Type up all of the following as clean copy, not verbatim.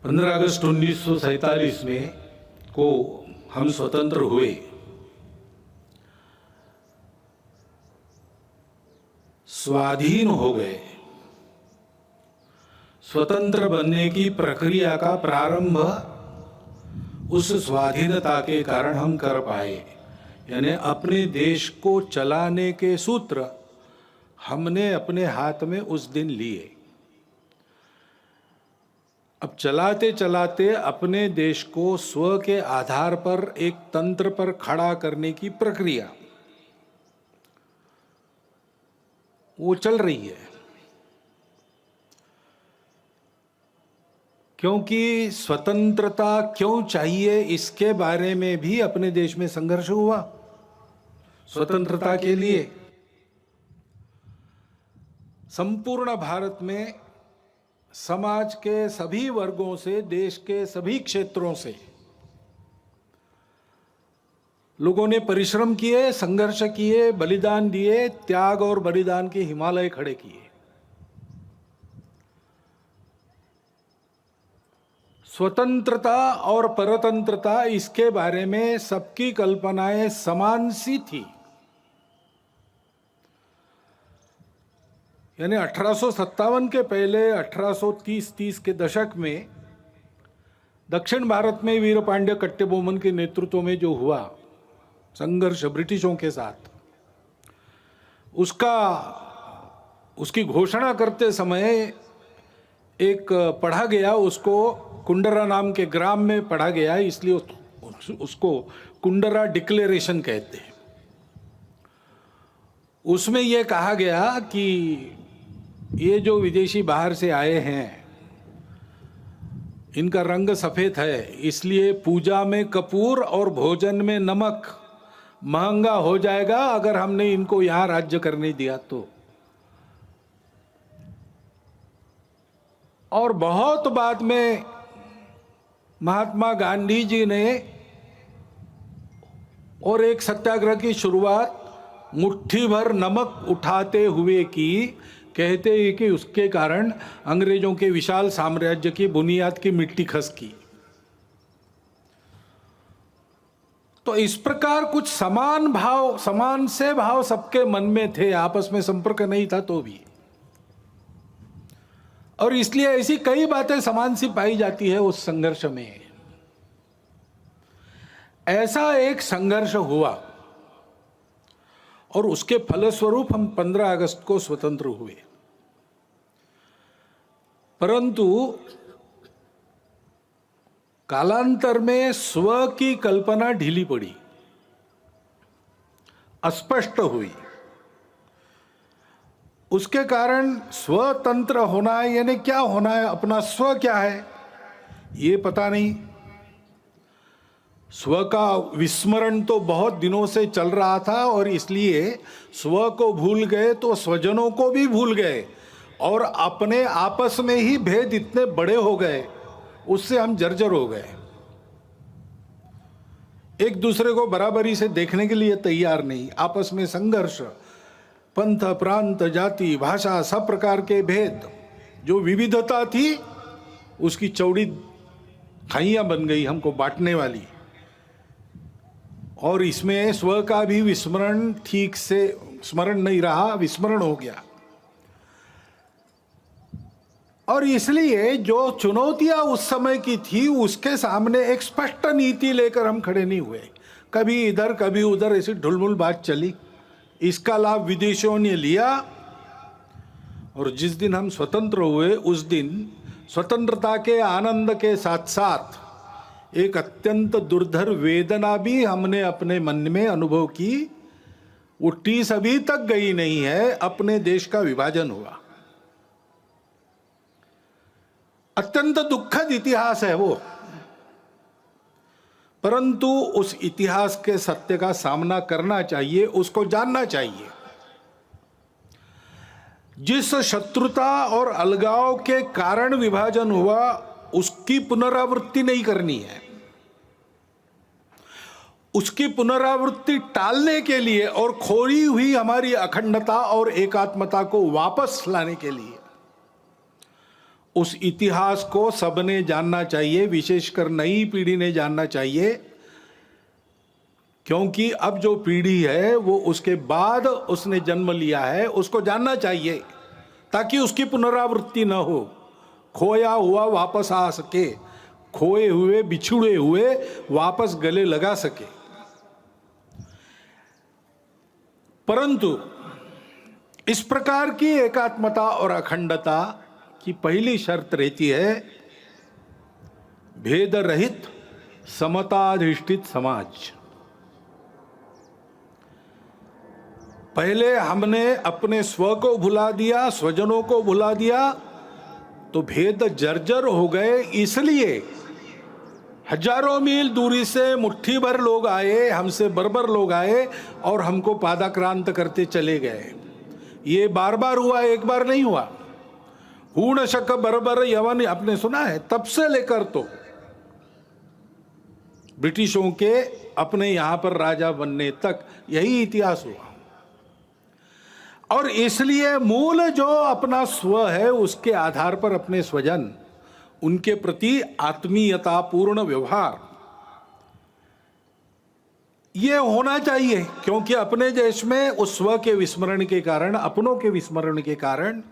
15 अगस्त 1947 में को हम स्वतंत्र हुए। स्वाधीन हो गए। स्वतंत्र बनने की प्रक्रिया का प्रारंभ उस स्वाधीनता के कारण हम कर पाए। यानी अपने देश को चलाने के सूत्र हमने अपने हाथ में उस दिन लिए। अब चलाते चलाते अपने देश को स्व के आधार पर एक तंत्र पर खड़ा करने की प्रक्रिया वो चल रही है, क्योंकि स्वतंत्रता क्यों चाहिए इसके बारे में भी अपने देश में संघर्ष हुआ। स्वतंत्रता के लिए संपूर्ण भारत में समाज के सभी वर्गों से, देश के सभी क्षेत्रों से लोगों ने परिश्रम किए, संघर्ष किए, बलिदान दिए, त्याग और बलिदान के हिमालय खड़े किए। स्वतंत्रता और परतंत्रता इसके बारे में सबकी कल्पनाएं समान सी थी। यानी 1857 के पहले 1830 के दशक में दक्षिण भारत में वीर पांड्य कट्टेबोमन के नेतृत्व में जो हुआ संघर्ष ब्रिटिशों के साथ, उसकी घोषणा करते समय एक पढ़ा गया, उसको कुंडरा नाम के ग्राम में पढ़ा गया, इसलिए उसको कुंडरा डिक्लेरेशन कहते हैं। उसमें यह कहा गया कि ये जो विदेशी बाहर से आए हैं इनका रंग सफेद है, इसलिए पूजा में कपूर और भोजन में नमक महंगा हो जाएगा अगर हमने इनको यहां राज्य करने दिया तो। और बहुत बाद में महात्मा गांधी जी ने और एक सत्याग्रह की शुरुआत मुट्ठी भर नमक उठाते हुए की। कहते हैं कि उसके कारण अंग्रेजों के विशाल साम्राज्य की बुनियाद की मिट्टी खसकी। तो इस प्रकार कुछ समान से भाव सबके मन में थे, आपस में संपर्क नहीं था तो भी, और इसलिए ऐसी कई बातें समान सी पाई जाती है उस संघर्ष में। ऐसा एक संघर्ष हुआ और उसके फलस्वरूप हम 15 अगस्त को स्वतंत्र हुए। परंतु कालांतर में स्व की कल्पना ढीली पड़ी, अस्पष्ट हुई। उसके कारण स्वतंत्र होना है, यानी क्या होना है, अपना स्व क्या है ये पता नहीं। स्व का विस्मरण तो बहुत दिनों से चल रहा था और इसलिए स्व को भूल गए तो स्वजनों को भी भूल गए और अपने आपस में ही भेद इतने बड़े हो गए, उससे हम जर्जर हो गए। एक दूसरे को बराबरी से देखने के लिए तैयार नहीं, आपस में संघर्ष, पंथ, प्रांत, जाति, भाषा, सब प्रकार के भेद, जो विविधता थी उसकी चौड़ी खाइयां बन गई हमको बांटने वाली। और इसमें स्व का भी विस्मरण, ठीक से स्मरण नहीं रहा, विस्मरण हो गया। और इसलिए जो चुनौतियां उस समय की थी उसके सामने एक स्पष्ट नीति लेकर हम खड़े नहीं हुए। कभी इधर कभी उधर ऐसी ढुलमुल बात चली, इसका लाभ विदेशियों ने लिया। और जिस दिन हम स्वतंत्र हुए उस दिन स्वतंत्रता के आनंद के साथ साथ एक अत्यंत दुर्धर वेदना भी हमने अपने मन में अनुभव की। वो टीस अभी तक गई नहीं है, अपने देश का विभाजन हुआ। अत्यंत दुखद इतिहास है वो, परंतु उस इतिहास के सत्य का सामना करना चाहिए, उसको जानना चाहिए। जिस शत्रुता और अलगाव के कारण विभाजन हुआ उसकी पुनरावृत्ति नहीं करनी है। उसकी पुनरावृत्ति टालने के लिए और खोई हुई हमारी अखंडता और एकात्मता को वापस लाने के लिए उस इतिहास को सबने जानना चाहिए, विशेषकर नई पीढ़ी ने जानना चाहिए, क्योंकि अब जो पीढ़ी है वो उसके बाद उसने जन्म लिया है, उसको जानना चाहिए ताकि उसकी पुनरावृत्ति न हो, खोया हुआ वापस आ सके, खोए हुए बिछुड़े हुए वापस गले लगा सके। परंतु इस प्रकार की एकात्मता और अखंडता की पहली शर्त रहती है भेद रहित समताधिष्ठित समाज। पहले हमने अपने स्व को भुला दिया, स्वजनों को भुला दिया, तो भेद जर्जर हो गए। इसलिए हजारों मील दूरी से मुट्ठी भर लोग आए, हमसे बर्बर लोग आए और हमको पादाक्रांत करते चले गए। ये बार बार हुआ, एक बार नहीं हुआ। हूण शक बर्बर यवन आपने सुना है, तब से लेकर तो ब्रिटिशों के अपने यहां पर राजा बनने तक यही इतिहास हुआ। और इसलिए मूल जो अपना स्व है उसके आधार पर अपने स्वजन, उनके प्रति आत्मीयता पूर्ण व्यवहार ये होना चाहिए, क्योंकि अपने देश में उस स्व के विस्मरण के कारण, अपनों के विस्मरण के कारण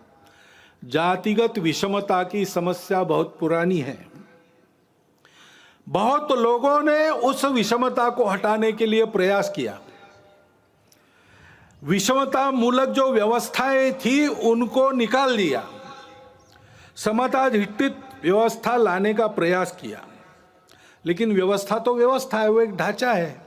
जातिगत विषमता की समस्या बहुत पुरानी है। बहुत लोगों ने उस विषमता को हटाने के लिए प्रयास किया। विषमता मूलक जो व्यवस्थाएं थी उनको निकाल दिया, समताधिष्ठित व्यवस्था लाने का प्रयास किया। लेकिन व्यवस्था तो व्यवस्था है, वो एक ढांचा है।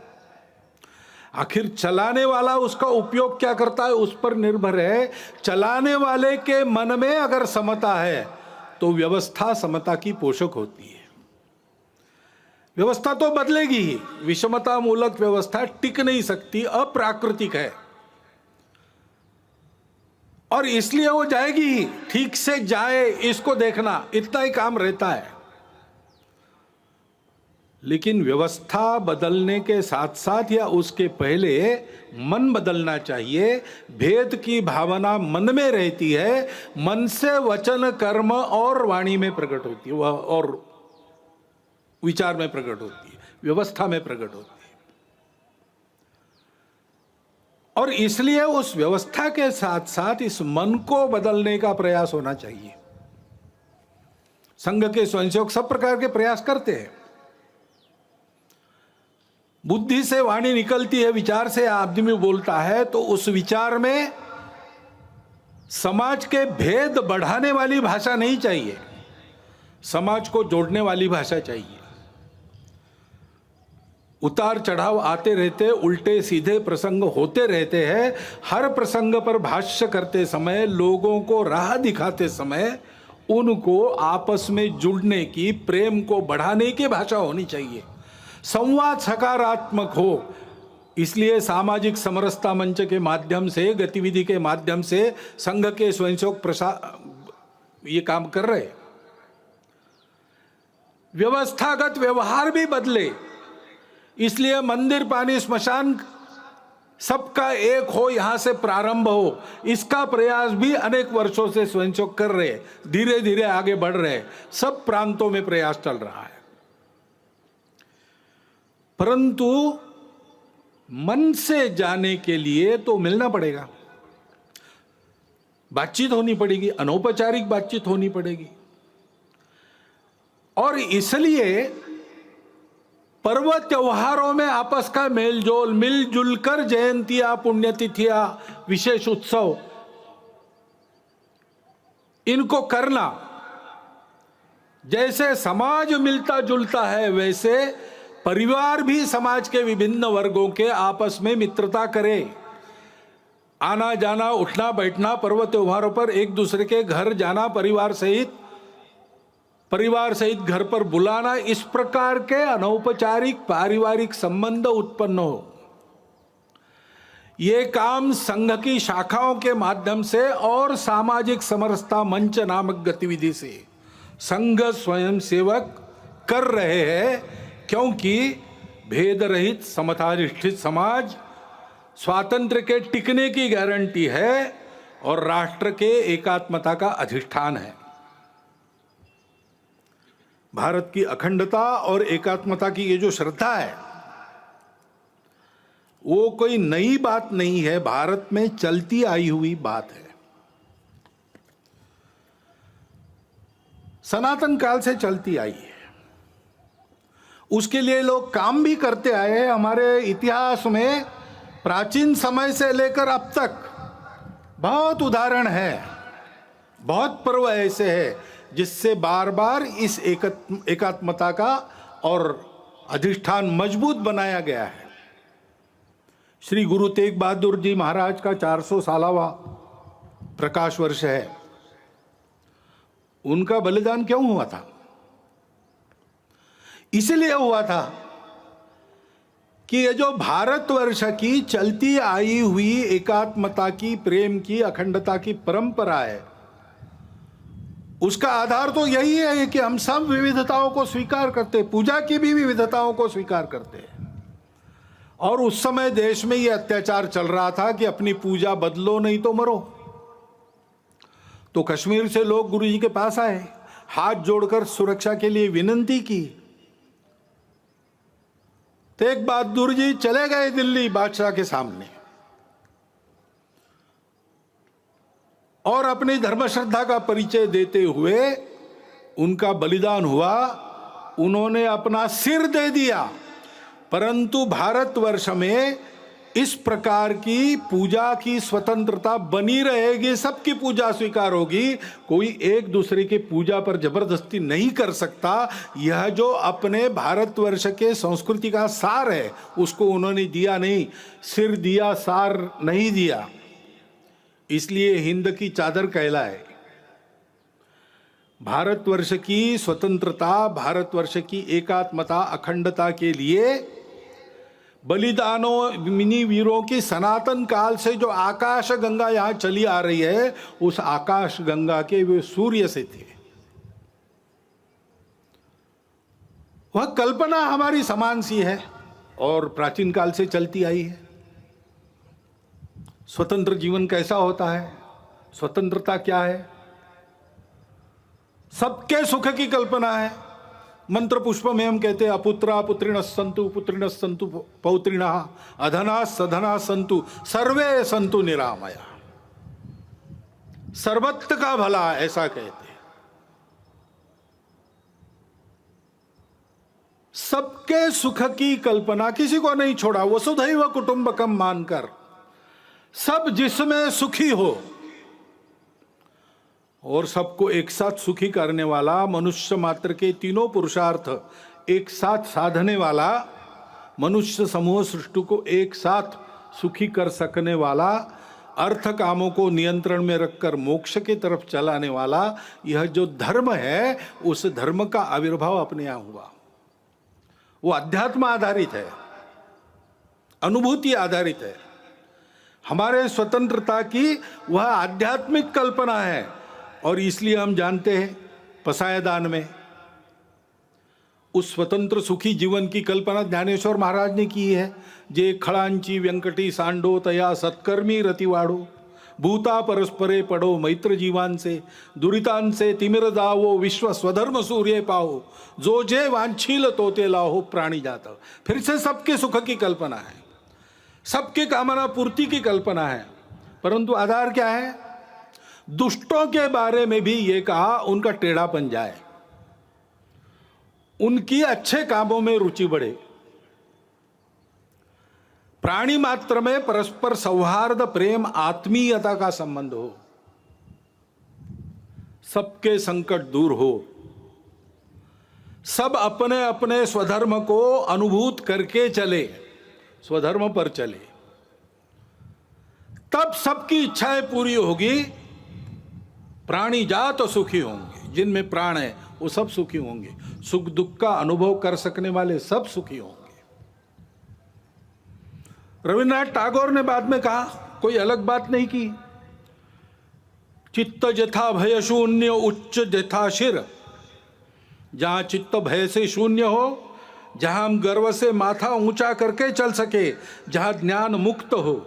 आखिर चलाने वाला उसका उपयोग क्या करता है उस पर निर्भर है। चलाने वाले के मन में अगर समता है तो व्यवस्था समता की पोषक होती है। व्यवस्था तो बदलेगी ही, विषमता मूलक व्यवस्था टिक नहीं सकती, अप्राकृतिक है और इसलिए वो जाएगी ही। ठीक से जाए इसको देखना, इतना ही काम रहता है। लेकिन व्यवस्था बदलने के साथ साथ या उसके पहले मन बदलना चाहिए। भेद की भावना मन में रहती है, मन से वचन कर्म और वाणी में प्रकट होती है, और विचार में प्रकट होती है, व्यवस्था में प्रकट होती है। और इसलिए उस व्यवस्था के साथ साथ इस मन को बदलने का प्रयास होना चाहिए। संघ के स्वयंसेवक सब प्रकार के प्रयास करते हैं। बुद्धि से वाणी निकलती है, विचार से आदमी बोलता है, तो उस विचार में समाज के भेद बढ़ाने वाली भाषा नहीं चाहिए, समाज को जोड़ने वाली भाषा चाहिए। उतार चढ़ाव आते रहते, उल्टे सीधे प्रसंग होते रहते हैं। हर प्रसंग पर भाष्य करते समय, लोगों को राह दिखाते समय उनको आपस में जुड़ने की, प्रेम को बढ़ाने की भाषा होनी चाहिए। संवाद सकारात्मक हो। इसलिए सामाजिक समरसता मंच के माध्यम से, गतिविधि के माध्यम से संघ के स्वयंसेवक ये काम कर रहे। व्यवस्थागत व्यवहार भी बदले, इसलिए मंदिर पानी स्मशान सबका एक हो, यहां से प्रारंभ हो, इसका प्रयास भी अनेक वर्षों से स्वयंसेवक कर रहे, धीरे धीरे आगे बढ़ रहे। सब प्रांतों में प्रयास चल रहा है। परंतु मन से जाने के लिए तो मिलना पड़ेगा, बातचीत होनी पड़ेगी, अनौपचारिक बातचीत होनी पड़ेगी। और इसलिए पर्व त्योहारों में आपस का मेलजोल, मिलजुल कर जयंतियां, पुण्यतिथियां, विशेष उत्सव इनको करना। जैसे समाज मिलता जुलता है, वैसे परिवार भी समाज के विभिन्न वर्गों के आपस में मित्रता करे। आना जाना, उठना बैठना, पर्व त्योहारों पर एक दूसरे के घर जाना, परिवार सहित घर पर बुलाना, इस प्रकार के अनौपचारिक पारिवारिक संबंध उत्पन्न हो। ये काम संघ की शाखाओं के माध्यम से और सामाजिक समरसता मंच नामक गतिविधि से संघ स्वयंसेवक कर रहे हैं, क्योंकि भेद रहित समताधिष्ठित समाज स्वातंत्र्य के टिकने की गारंटी है और राष्ट्र के एकात्मता का अधिष्ठान है। भारत की अखंडता और एकात्मता की ये जो श्रद्धा है, वो कोई नई बात नहीं है, भारत में चलती आई हुई बात है, सनातन काल से चलती आई है। उसके लिए लोग काम भी करते आए हैं। हमारे इतिहास में प्राचीन समय से लेकर अब तक बहुत उदाहरण है, बहुत पर्व ऐसे हैं जिससे बार बार इस एकात्मता का और अधिष्ठान मजबूत बनाया गया है। श्री गुरु तेग बहादुर जी महाराज का 400 सालावा प्रकाश वर्ष है। उनका बलिदान क्यों हुआ था? इसलिए हुआ था कि ये जो भारतवर्ष की चलती आई हुई एकात्मता की, प्रेम की, अखंडता की परंपरा है, उसका आधार तो यही है कि हम सब विविधताओं को स्वीकार करते, पूजा की भी विविधताओं को स्वीकार करते हैं। और उस समय देश में यह अत्याचार चल रहा था कि अपनी पूजा बदलो नहीं तो मरो। तो कश्मीर से लोग गुरु जी के पास आए, हाथ जोड़कर सुरक्षा के लिए विनती की। तेग बहादुर जी चले गए दिल्ली बादशाह के सामने और अपनी धर्म श्रद्धा का परिचय देते हुए उनका बलिदान हुआ। उन्होंने अपना सिर दे दिया, परंतु भारतवर्ष में इस प्रकार की पूजा की स्वतंत्रता बनी रहेगी, सबकी पूजा स्वीकार होगी, कोई एक दूसरे की पूजा पर जबरदस्ती नहीं कर सकता। यह जो अपने भारतवर्ष के संस्कृति का सार है उसको उन्होंने दिया नहीं, सिर दिया, सार नहीं दिया। इसलिए हिंद की चादर कहलाए। भारतवर्ष की स्वतंत्रता, भारतवर्ष की एकात्मता, अखंडता के लिए बलिदानों, मिनी वीरों की सनातन काल से जो आकाश गंगा यहां चली आ रही है, उस आकाश गंगा के वे सूर्य से थे। वह कल्पना हमारी समान सी है और प्राचीन काल से चलती आई है। स्वतंत्र जीवन कैसा होता है, स्वतंत्रता क्या है? सबके सुख की कल्पना है। मंत्र पुष्प में हम कहते हैं अपुत्रा पुत्रिणः सन्तु पौत्रिणः अधना सधना सन्तु सर्वे सन्तु निरामया। सर्वत्र का भला, ऐसा कहते हैं। सबके सुख की कल्पना, किसी को नहीं छोड़ा, वसुधैव कुटुंबकम मानकर सब जिसमें सुखी हो और सबको एक साथ सुखी करने वाला, मनुष्य मात्र के तीनों पुरुषार्थ एक साथ साधने वाला, मनुष्य समूह सृष्टि को एक साथ सुखी कर सकने वाला, अर्थ कामों को नियंत्रण में रखकर मोक्ष की तरफ चलाने वाला, यह जो धर्म है उस धर्म का आविर्भाव अपने यहाँ हुआ। वो अध्यात्म आधारित है, अनुभूति आधारित है। हमारे स्वतंत्रता की वह आध्यात्मिक कल्पना है और इसलिए हम जानते हैं पसायदान में उस स्वतंत्र सुखी जीवन की कल्पना ज्ञानेश्वर महाराज ने की है। जे खड़ांची व्यंकटी सांडो तया सत्कर्मी रतिवाड़ो, भूता परस्परे पढ़ो मैत्र जीवान से, दुरितान से तिमिर दावो विश्व स्वधर्म सूर्य पाओ, जो जे वांछील तोते लाहो प्राणी जाता। फिर से सबके सुख की कल्पना है, सबके कामना पूर्ति की कल्पना है, परंतु आधार क्या है? दुष्टों के बारे में भी ये कहा उनका टेढ़ापन जाए, उनकी अच्छे कामों में रुचि बढ़े, प्राणी मात्र में परस्पर सौहार्द, प्रेम, आत्मीयता का संबंध हो, सबके संकट दूर हो, सब अपने अपने स्वधर्म को अनुभूत करके चले, स्वधर्म पर चले, तब सबकी इच्छाएं पूरी होगी। प्राणी जात तो सुखी होंगे, जिनमें प्राण है वो सब सुखी होंगे, सुख दुख का अनुभव कर सकने वाले सब सुखी होंगे। रविन्द्रनाथ टैगोर ने बाद में कहा, कोई अलग बात नहीं की, चित्त जथा भय शून्य उच्च जथा शिर। जहां चित्त भय से शून्य हो, जहां हम गर्व से माथा ऊंचा करके चल सके, जहां ज्ञान मुक्त हो,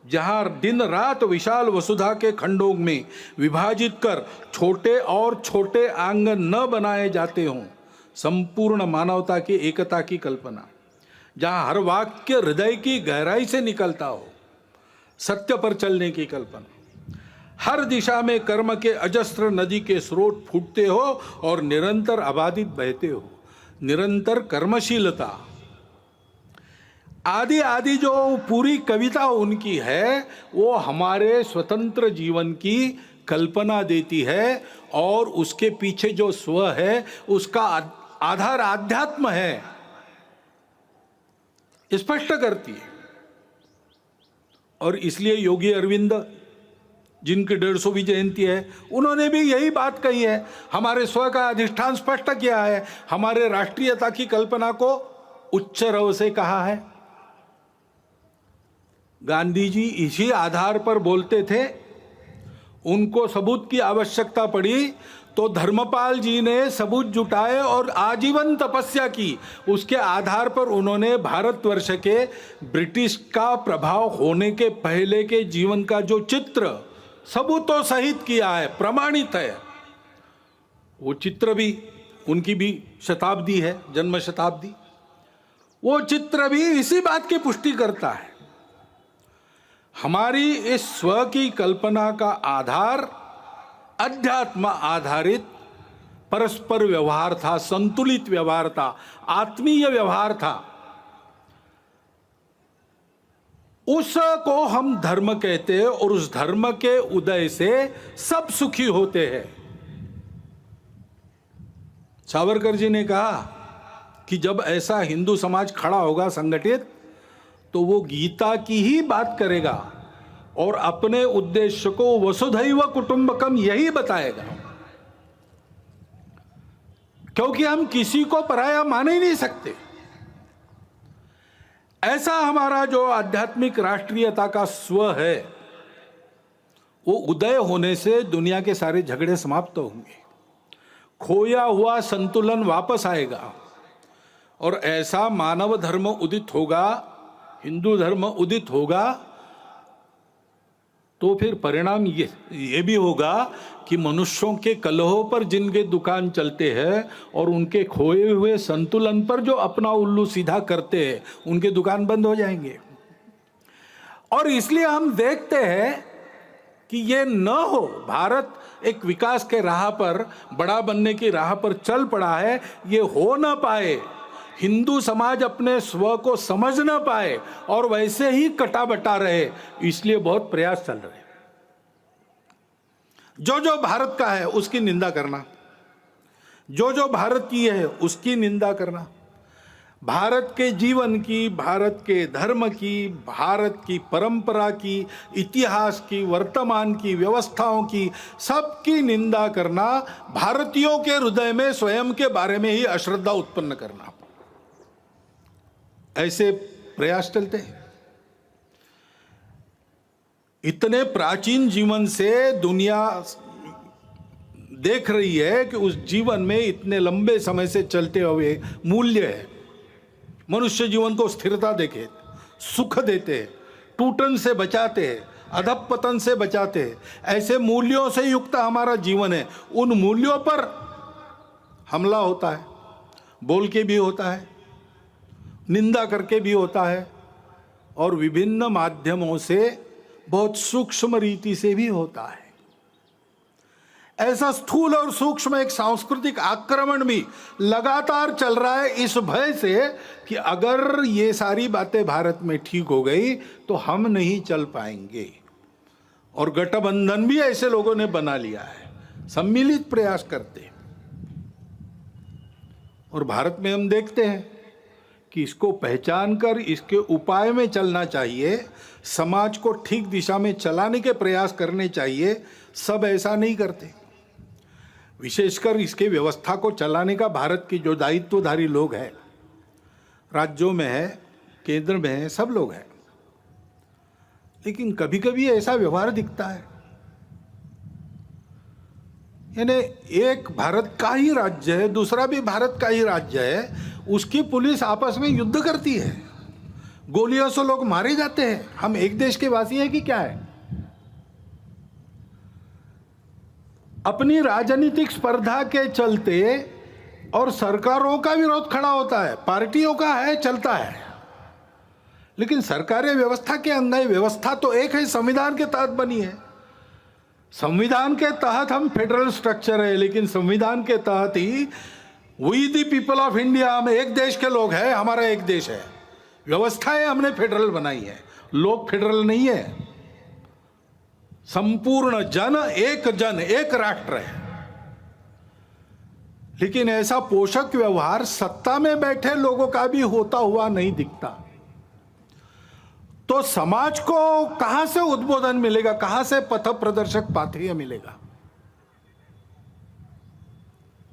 जहां दिन रात विशाल वसुधा के खंडों में विभाजित कर छोटे और छोटे आंगन न बनाए जाते हों, संपूर्ण मानवता की एकता की कल्पना, जहां हर वाक्य हृदय की गहराई से निकलता हो, सत्य पर चलने की कल्पना, हर दिशा में कर्म के अजस्त्र नदी के स्रोत फूटते हो और निरंतर अबाधित बहते हो, निरंतर कर्मशीलता आदि आदि जो पूरी कविता उनकी है वो हमारे स्वतंत्र जीवन की कल्पना देती है और उसके पीछे जो स्व है उसका आधार आध्यात्म है, स्पष्ट करती है। और इसलिए योगी अरविंद, जिनकी 150वीं जयंती है, उन्होंने भी यही बात कही है, हमारे स्व का अधिष्ठान स्पष्ट किया है, हमारे राष्ट्रीयता की कल्पना को उच्च रव से कहा है। गांधी जी इसी आधार पर बोलते थे। उनको सबूत की आवश्यकता पड़ी तो धर्मपाल जी ने सबूत जुटाए और आजीवन तपस्या की। उसके आधार पर उन्होंने भारतवर्ष के ब्रिटिश का प्रभाव होने के पहले के जीवन का जो चित्र सबूतों सहित किया है, प्रमाणित है, वो चित्र भी उनकी भी शताब्दी है, जन्म शताब्दी, वो चित्र भी इसी बात की पुष्टि करता है। हमारी इस स्व की कल्पना का आधार अध्यात्म आधारित परस्पर व्यवहार था, संतुलित व्यवहार था, आत्मीय व्यवहार था। उसको हम धर्म कहते हैं और उस धर्म के उदय से सब सुखी होते हैं। सावरकर जी ने कहा कि जब ऐसा हिंदू समाज खड़ा होगा संगठित, तो वो गीता की ही बात करेगा और अपने उद्देश्य को वसुधैव कुटुंबकम यही बताएगा, क्योंकि हम किसी को पराया मान ही नहीं सकते। ऐसा हमारा जो आध्यात्मिक राष्ट्रीयता का स्व है, वो उदय होने से दुनिया के सारे झगड़े समाप्त होंगे, खोया हुआ संतुलन वापस आएगा और ऐसा मानव धर्म उदित होगा, हिंदू धर्म उदित होगा। तो फिर परिणाम ये भी होगा कि मनुष्यों के कलहों पर जिनके दुकान चलते हैं और उनके खोए हुए संतुलन पर जो अपना उल्लू सीधा करते हैं, उनके दुकान बंद हो जाएंगे। और इसलिए हम देखते हैं कि ये न हो, भारत एक विकास के राह पर, बड़ा बनने की राह पर चल पड़ा है, ये हो ना पाए, हिंदू समाज अपने स्व को समझ ना पाए और वैसे ही कटा बटा रहे, इसलिए बहुत प्रयास चल रहे। जो जो भारत का है उसकी निंदा करना, जो जो भारतीय है उसकी निंदा करना, भारत के जीवन की, भारत के धर्म की, भारत की परंपरा की, इतिहास की, वर्तमान की व्यवस्थाओं की, सबकी निंदा करना, भारतीयों के हृदय में स्वयं के बारे में ही अश्रद्धा उत्पन्न करना, ऐसे प्रयास चलते हैं। इतने प्राचीन जीवन से दुनिया देख रही है कि उस जीवन में इतने लंबे समय से चलते हुए मूल्य है। मनुष्य जीवन को स्थिरता देखे, सुख देते हैं, टूटन से बचाते हैं, अधपतन से बचाते हैं, ऐसे मूल्यों से युक्त हमारा जीवन है। उन मूल्यों पर हमला होता है, बोल के भी होता है, निंदा करके भी होता है और विभिन्न माध्यमों से बहुत सूक्ष्म रीति से भी होता है। ऐसा स्थूल और सूक्ष्म एक सांस्कृतिक आक्रमण भी लगातार चल रहा है, इस भय से कि अगर ये सारी बातें भारत में ठीक हो गई तो हम नहीं चल पाएंगे। और गठबंधन भी ऐसे लोगों ने बना लिया है, सम्मिलित प्रयास करते। और भारत में हम देखते हैं कि इसको पहचान कर इसके उपाय में चलना चाहिए, समाज को ठीक दिशा में चलाने के प्रयास करने चाहिए। सब ऐसा नहीं करते। विशेषकर इसके व्यवस्था को चलाने का भारत की जो दायित्वधारी लोग हैं, राज्यों में है, केंद्र में है, सब लोग हैं, लेकिन कभी कभी ऐसा व्यवहार दिखता है, यानी एक भारत का ही राज्य है, दूसरा भी भारत का ही राज्य है, उसकी पुलिस आपस में युद्ध करती है, गोलियों से लोग मारे जाते हैं। हम एक देश के वासी हैं कि क्या है? अपनी राजनीतिक स्पर्धा के चलते और सरकारों का विरोध खड़ा होता है, पार्टियों का है, चलता है, लेकिन सरकारें व्यवस्था के अंग है। व्यवस्था तो एक है, संविधान के तहत बनी है। संविधान के तहत हम फेडरल स्ट्रक्चर है, लेकिन संविधान के तहत ही we the people of India, हम एक देश के लोग हैं, हमारा एक देश है। व्यवस्थाएं हमने फेडरल बनाई है, लोग फेडरल नहीं है। संपूर्ण जन एक राष्ट्र है। लेकिन ऐसा पोषक व्यवहार सत्ता में बैठे लोगों का भी होता हुआ नहीं दिखता। तो समाज को कहां से उद्बोधन मिलेगा, कहां से पथ प्रदर्शक पाथेय मिलेगा?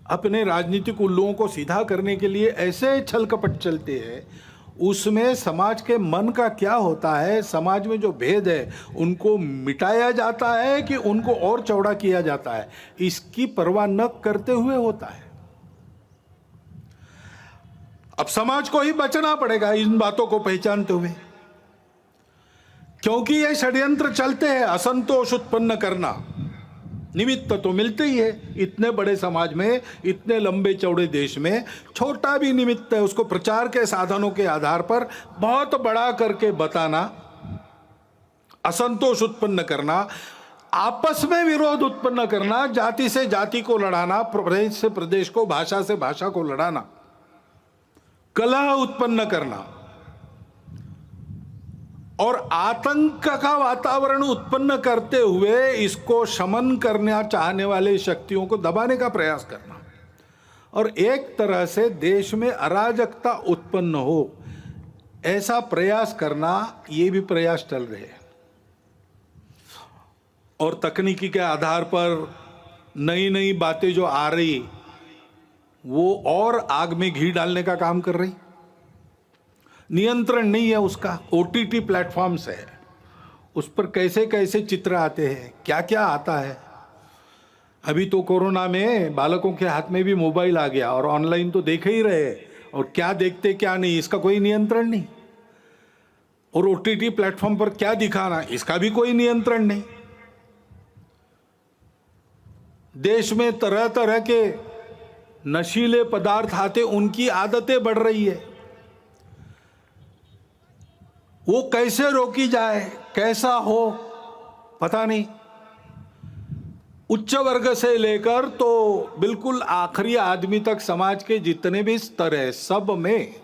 अपने राजनीतिक उल्लुओं को सीधा करने के लिए ऐसे छल कपट चलते हैं, उसमें समाज के मन का क्या होता है, समाज में जो भेद है उनको मिटाया जाता है कि उनको और चौड़ा किया जाता है, इसकी परवाह न करते हुए होता है। अब समाज को ही बचना पड़ेगा इन बातों को पहचानते हुए, क्योंकि ये षड्यंत्र चलते हैं। असंतोष उत्पन्न करना निमित्त तो मिलते ही है। इतने बड़े समाज में, इतने लंबे चौड़े देश में छोटा भी निमित्त है, उसको प्रचार के साधनों के आधार पर बहुत बड़ा करके बताना, असंतोष उत्पन्न करना, आपस में विरोध उत्पन्न करना, जाति से जाति को लड़ाना, प्रदेश से प्रदेश को, भाषा से भाषा को लड़ाना, कलह उत्पन्न करना और आतंक का वातावरण उत्पन्न करते हुए इसको शमन करना चाहने वाले शक्तियों को दबाने का प्रयास करना और एक तरह से देश में अराजकता उत्पन्न हो, ऐसा प्रयास करना, ये भी प्रयास चल रहे हैं। और तकनीकी के आधार पर नई नई बातें जो आ रही, वो और आग में घी डालने का काम कर रही। नियंत्रण नहीं है उसका। ओटीटी प्लेटफॉर्म्स है, उस पर कैसे कैसे चित्र आते हैं, क्या क्या आता है। अभी तो कोरोना में बालकों के हाथ में भी मोबाइल आ गया और ऑनलाइन तो देख ही रहे, और क्या देखते क्या नहीं इसका कोई नियंत्रण नहीं। और ओटीटी प्लेटफॉर्म पर क्या दिखाना, इसका भी कोई नियंत्रण नहीं। देश में तरह तरह के नशीले पदार्थ आते, उनकी आदतें बढ़ रही है। वो कैसे रोकी जाए, कैसा हो, पता नहीं। उच्च वर्ग से लेकर तो बिल्कुल आखिरी आदमी तक समाज के जितने भी स्तर है, सब में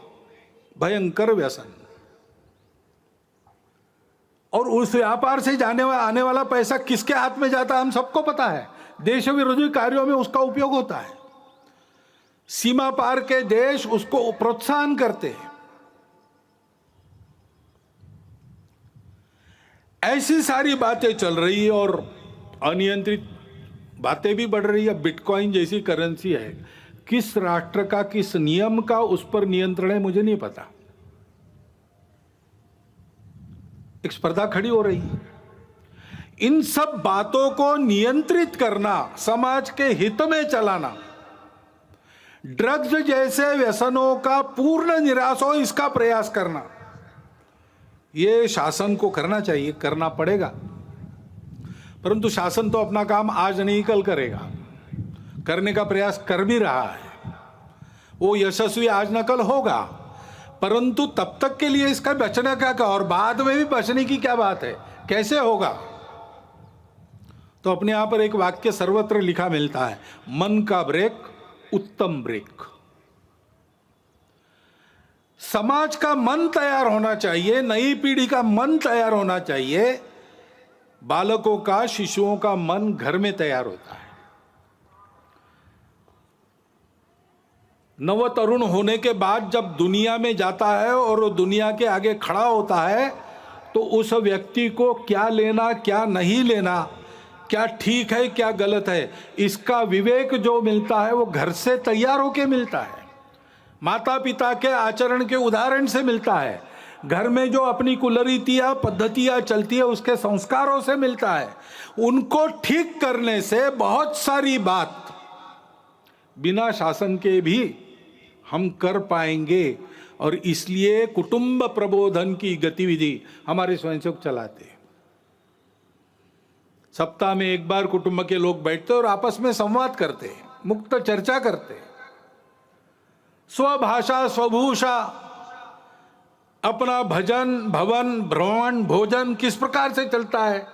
भयंकर व्यसन। और उस व्यापार से आने वाला पैसा किसके हाथ में जाता है हम सबको पता है। देश विरोधी कार्यों में उसका उपयोग होता है। सीमा पार के देश उसको प्रोत्साहन करते हैं। ऐसी सारी बातें चल रही है और अनियंत्रित बातें भी बढ़ रही है। बिटकॉइन जैसी करेंसी है, किस राष्ट्र का, किस नियम का उस पर नियंत्रण है मुझे नहीं पता। एक स्पर्धा खड़ी हो रही है। इन सब बातों को नियंत्रित करना, समाज के हित में चलाना, ड्रग्स जैसे व्यसनों का पूर्ण निराश हो इसका प्रयास करना, ये शासन को करना चाहिए, करना पड़ेगा। परंतु शासन तो अपना काम आज नहीं कल करेगा, करने का प्रयास कर भी रहा है। वो यशस्वी आज न कल होगा, परंतु तब तक के लिए इसका बचने का और बाद में भी बचने की क्या बात है, कैसे होगा? तो अपने यहां पर एक वाक्य सर्वत्र लिखा मिलता है, मन का ब्रेक उत्तम ब्रेक। समाज का मन तैयार होना चाहिए, नई पीढ़ी का मन तैयार होना चाहिए। बालकों का, शिशुओं का मन घर में तैयार होता है। नव तरुण होने के बाद जब दुनिया में जाता है और वो दुनिया के आगे खड़ा होता है, तो उस व्यक्ति को क्या लेना, क्या नहीं लेना, क्या ठीक है, क्या गलत है, इसका विवेक जो मिलता है वो घर से तैयार होके मिलता है। माता पिता के आचरण के उदाहरण से मिलता है। घर में जो अपनी कुलरीतियां, पद्धतियां चलती है उसके संस्कारों से मिलता है। उनको ठीक करने से बहुत सारी बात बिना शासन के भी हम कर पाएंगे। और इसलिए कुटुंब प्रबोधन की गतिविधि हमारे स्वयंसेवक चलाते हैं। सप्ताह में एक बार कुटुंब के लोग बैठते और आपस में संवाद करते हैं, मुक्त चर्चा करते हैं। स्वभाषा स्वभूषा, अपना भजन भवन भ्रमण भोजन किस प्रकार से चलता है।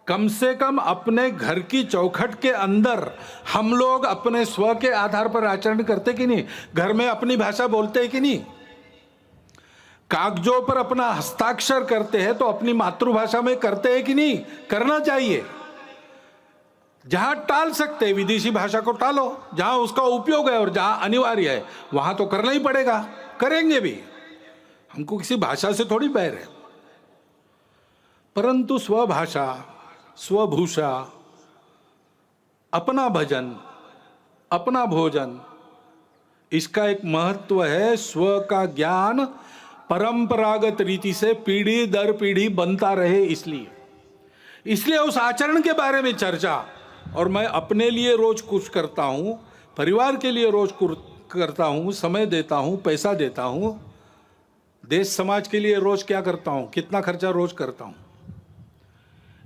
कम से कम अपने घर की चौखट के अंदर हम लोग अपने स्व के आधार पर आचरण करते कि नहीं? घर में अपनी भाषा बोलते हैं कि नहीं? कागजों पर अपना हस्ताक्षर करते हैं तो अपनी मातृभाषा में करते हैं कि नहीं? करना चाहिए। जहां टाल सकते हैं विदेशी भाषा को टालो, जहां उसका उपयोग है और जहां अनिवार्य है वहां तो करना ही पड़ेगा, करेंगे भी। हमको किसी भाषा से थोड़ी बैर है। परंतु स्वभाषा स्वभूषा, अपना भजन अपना भोजन, इसका एक महत्व है। स्व का ज्ञान परंपरागत रीति से पीढ़ी दर पीढ़ी बनता रहे, इसलिए उस आचरण के बारे में चर्चा। और मैं अपने लिए रोज कुछ करता हूं, परिवार के लिए रोज करता हूं, समय देता हूं, पैसा देता हूं। देश समाज के लिए रोज क्या करता हूं, कितना खर्चा रोज करता हूं,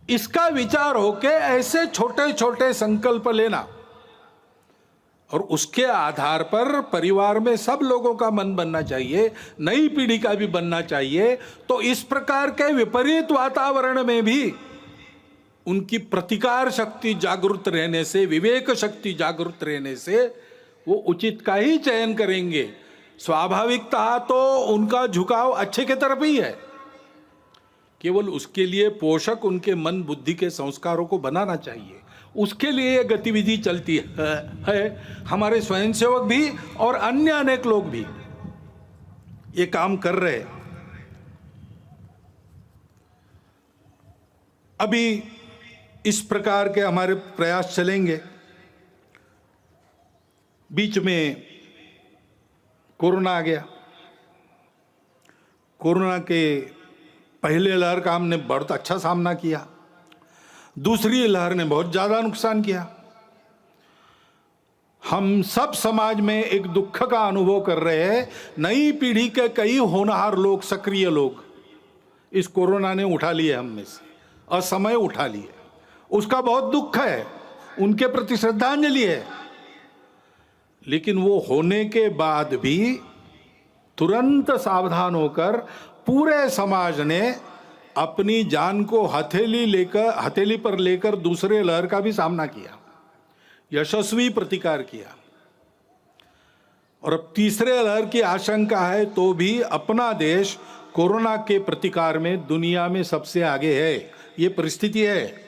इसका विचार होके ऐसे छोटे छोटे संकल्प लेना और उसके आधार पर परिवार में सब लोगों का मन बनना चाहिए, नई पीढ़ी का भी बनना चाहिए। तो इस प्रकार के विपरीत वातावरण में भी उनकी प्रतिकार शक्ति जागृत रहने से, विवेक शक्ति जागृत रहने से वो उचित का ही चयन करेंगे। स्वाभाविकता तो उनका झुकाव अच्छे के तरफ ही है, केवल उसके लिए पोषक उनके मन बुद्धि के संस्कारों को बनाना चाहिए। उसके लिए ये गतिविधि चलती है। हमारे स्वयंसेवक भी और अन्य अनेक लोग भी ये काम कर रहे हैं। अभी इस प्रकार के हमारे प्रयास चलेंगे। बीच में कोरोना आ गया। कोरोना के पहले लहर का हमने बहुत अच्छा सामना किया, दूसरी लहर ने बहुत ज्यादा नुकसान किया। हम सब समाज में एक दुख का अनुभव कर रहे हैं। नई पीढ़ी के कई होनहार लोग, सक्रिय लोग इस कोरोना ने उठा लिए हम में से, असमय उठा लिए। उसका बहुत दुख है, उनके प्रति श्रद्धांजलि है। लेकिन वो होने के बाद भी तुरंत सावधान होकर पूरे समाज ने अपनी जान को हथेली पर लेकर दूसरे लहर का भी सामना किया, यशस्वी प्रतिकार किया। और अब तीसरे लहर की आशंका है तो भी अपना देश कोरोना के प्रतिकार में दुनिया में सबसे आगे है। ये परिस्थिति है।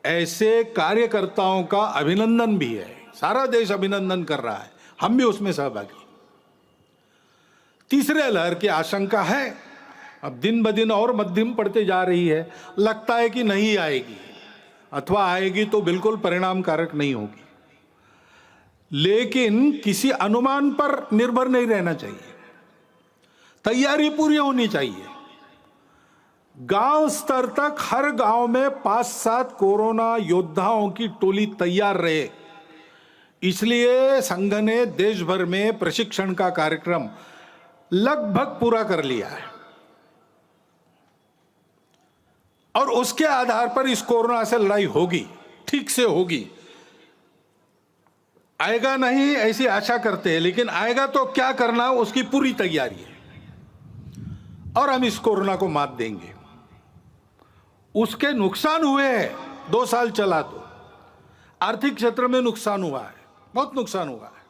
ऐसे कार्यकर्ताओं का अभिनंदन भी है, सारा देश अभिनंदन कर रहा है, हम भी उसमें सहभागी। तीसरे लहर की आशंका है, अब दिन ब दिन और मध्यम पड़ते जा रही है। लगता है कि नहीं आएगी, अथवा आएगी तो बिल्कुल परिणामकारक नहीं होगी। लेकिन किसी अनुमान पर निर्भर नहीं रहना चाहिए, तैयारी पूरी होनी चाहिए। गांव स्तर तक हर गांव में 5-7 कोरोना योद्धाओं की टोली तैयार रहे। इसलिए संघ ने देश भर में प्रशिक्षण का कार्यक्रम लगभग पूरा कर लिया है और उसके आधार पर इस कोरोना से लड़ाई होगी, ठीक से होगी। आएगा नहीं ऐसी आशा करते हैं, लेकिन आएगा तो क्या करना उसकी पूरी तैयारी है और हम इस कोरोना को मात देंगे। उसके नुकसान हुए हैं, 2 साल चला तो आर्थिक क्षेत्र में नुकसान हुआ है, बहुत नुकसान हुआ है,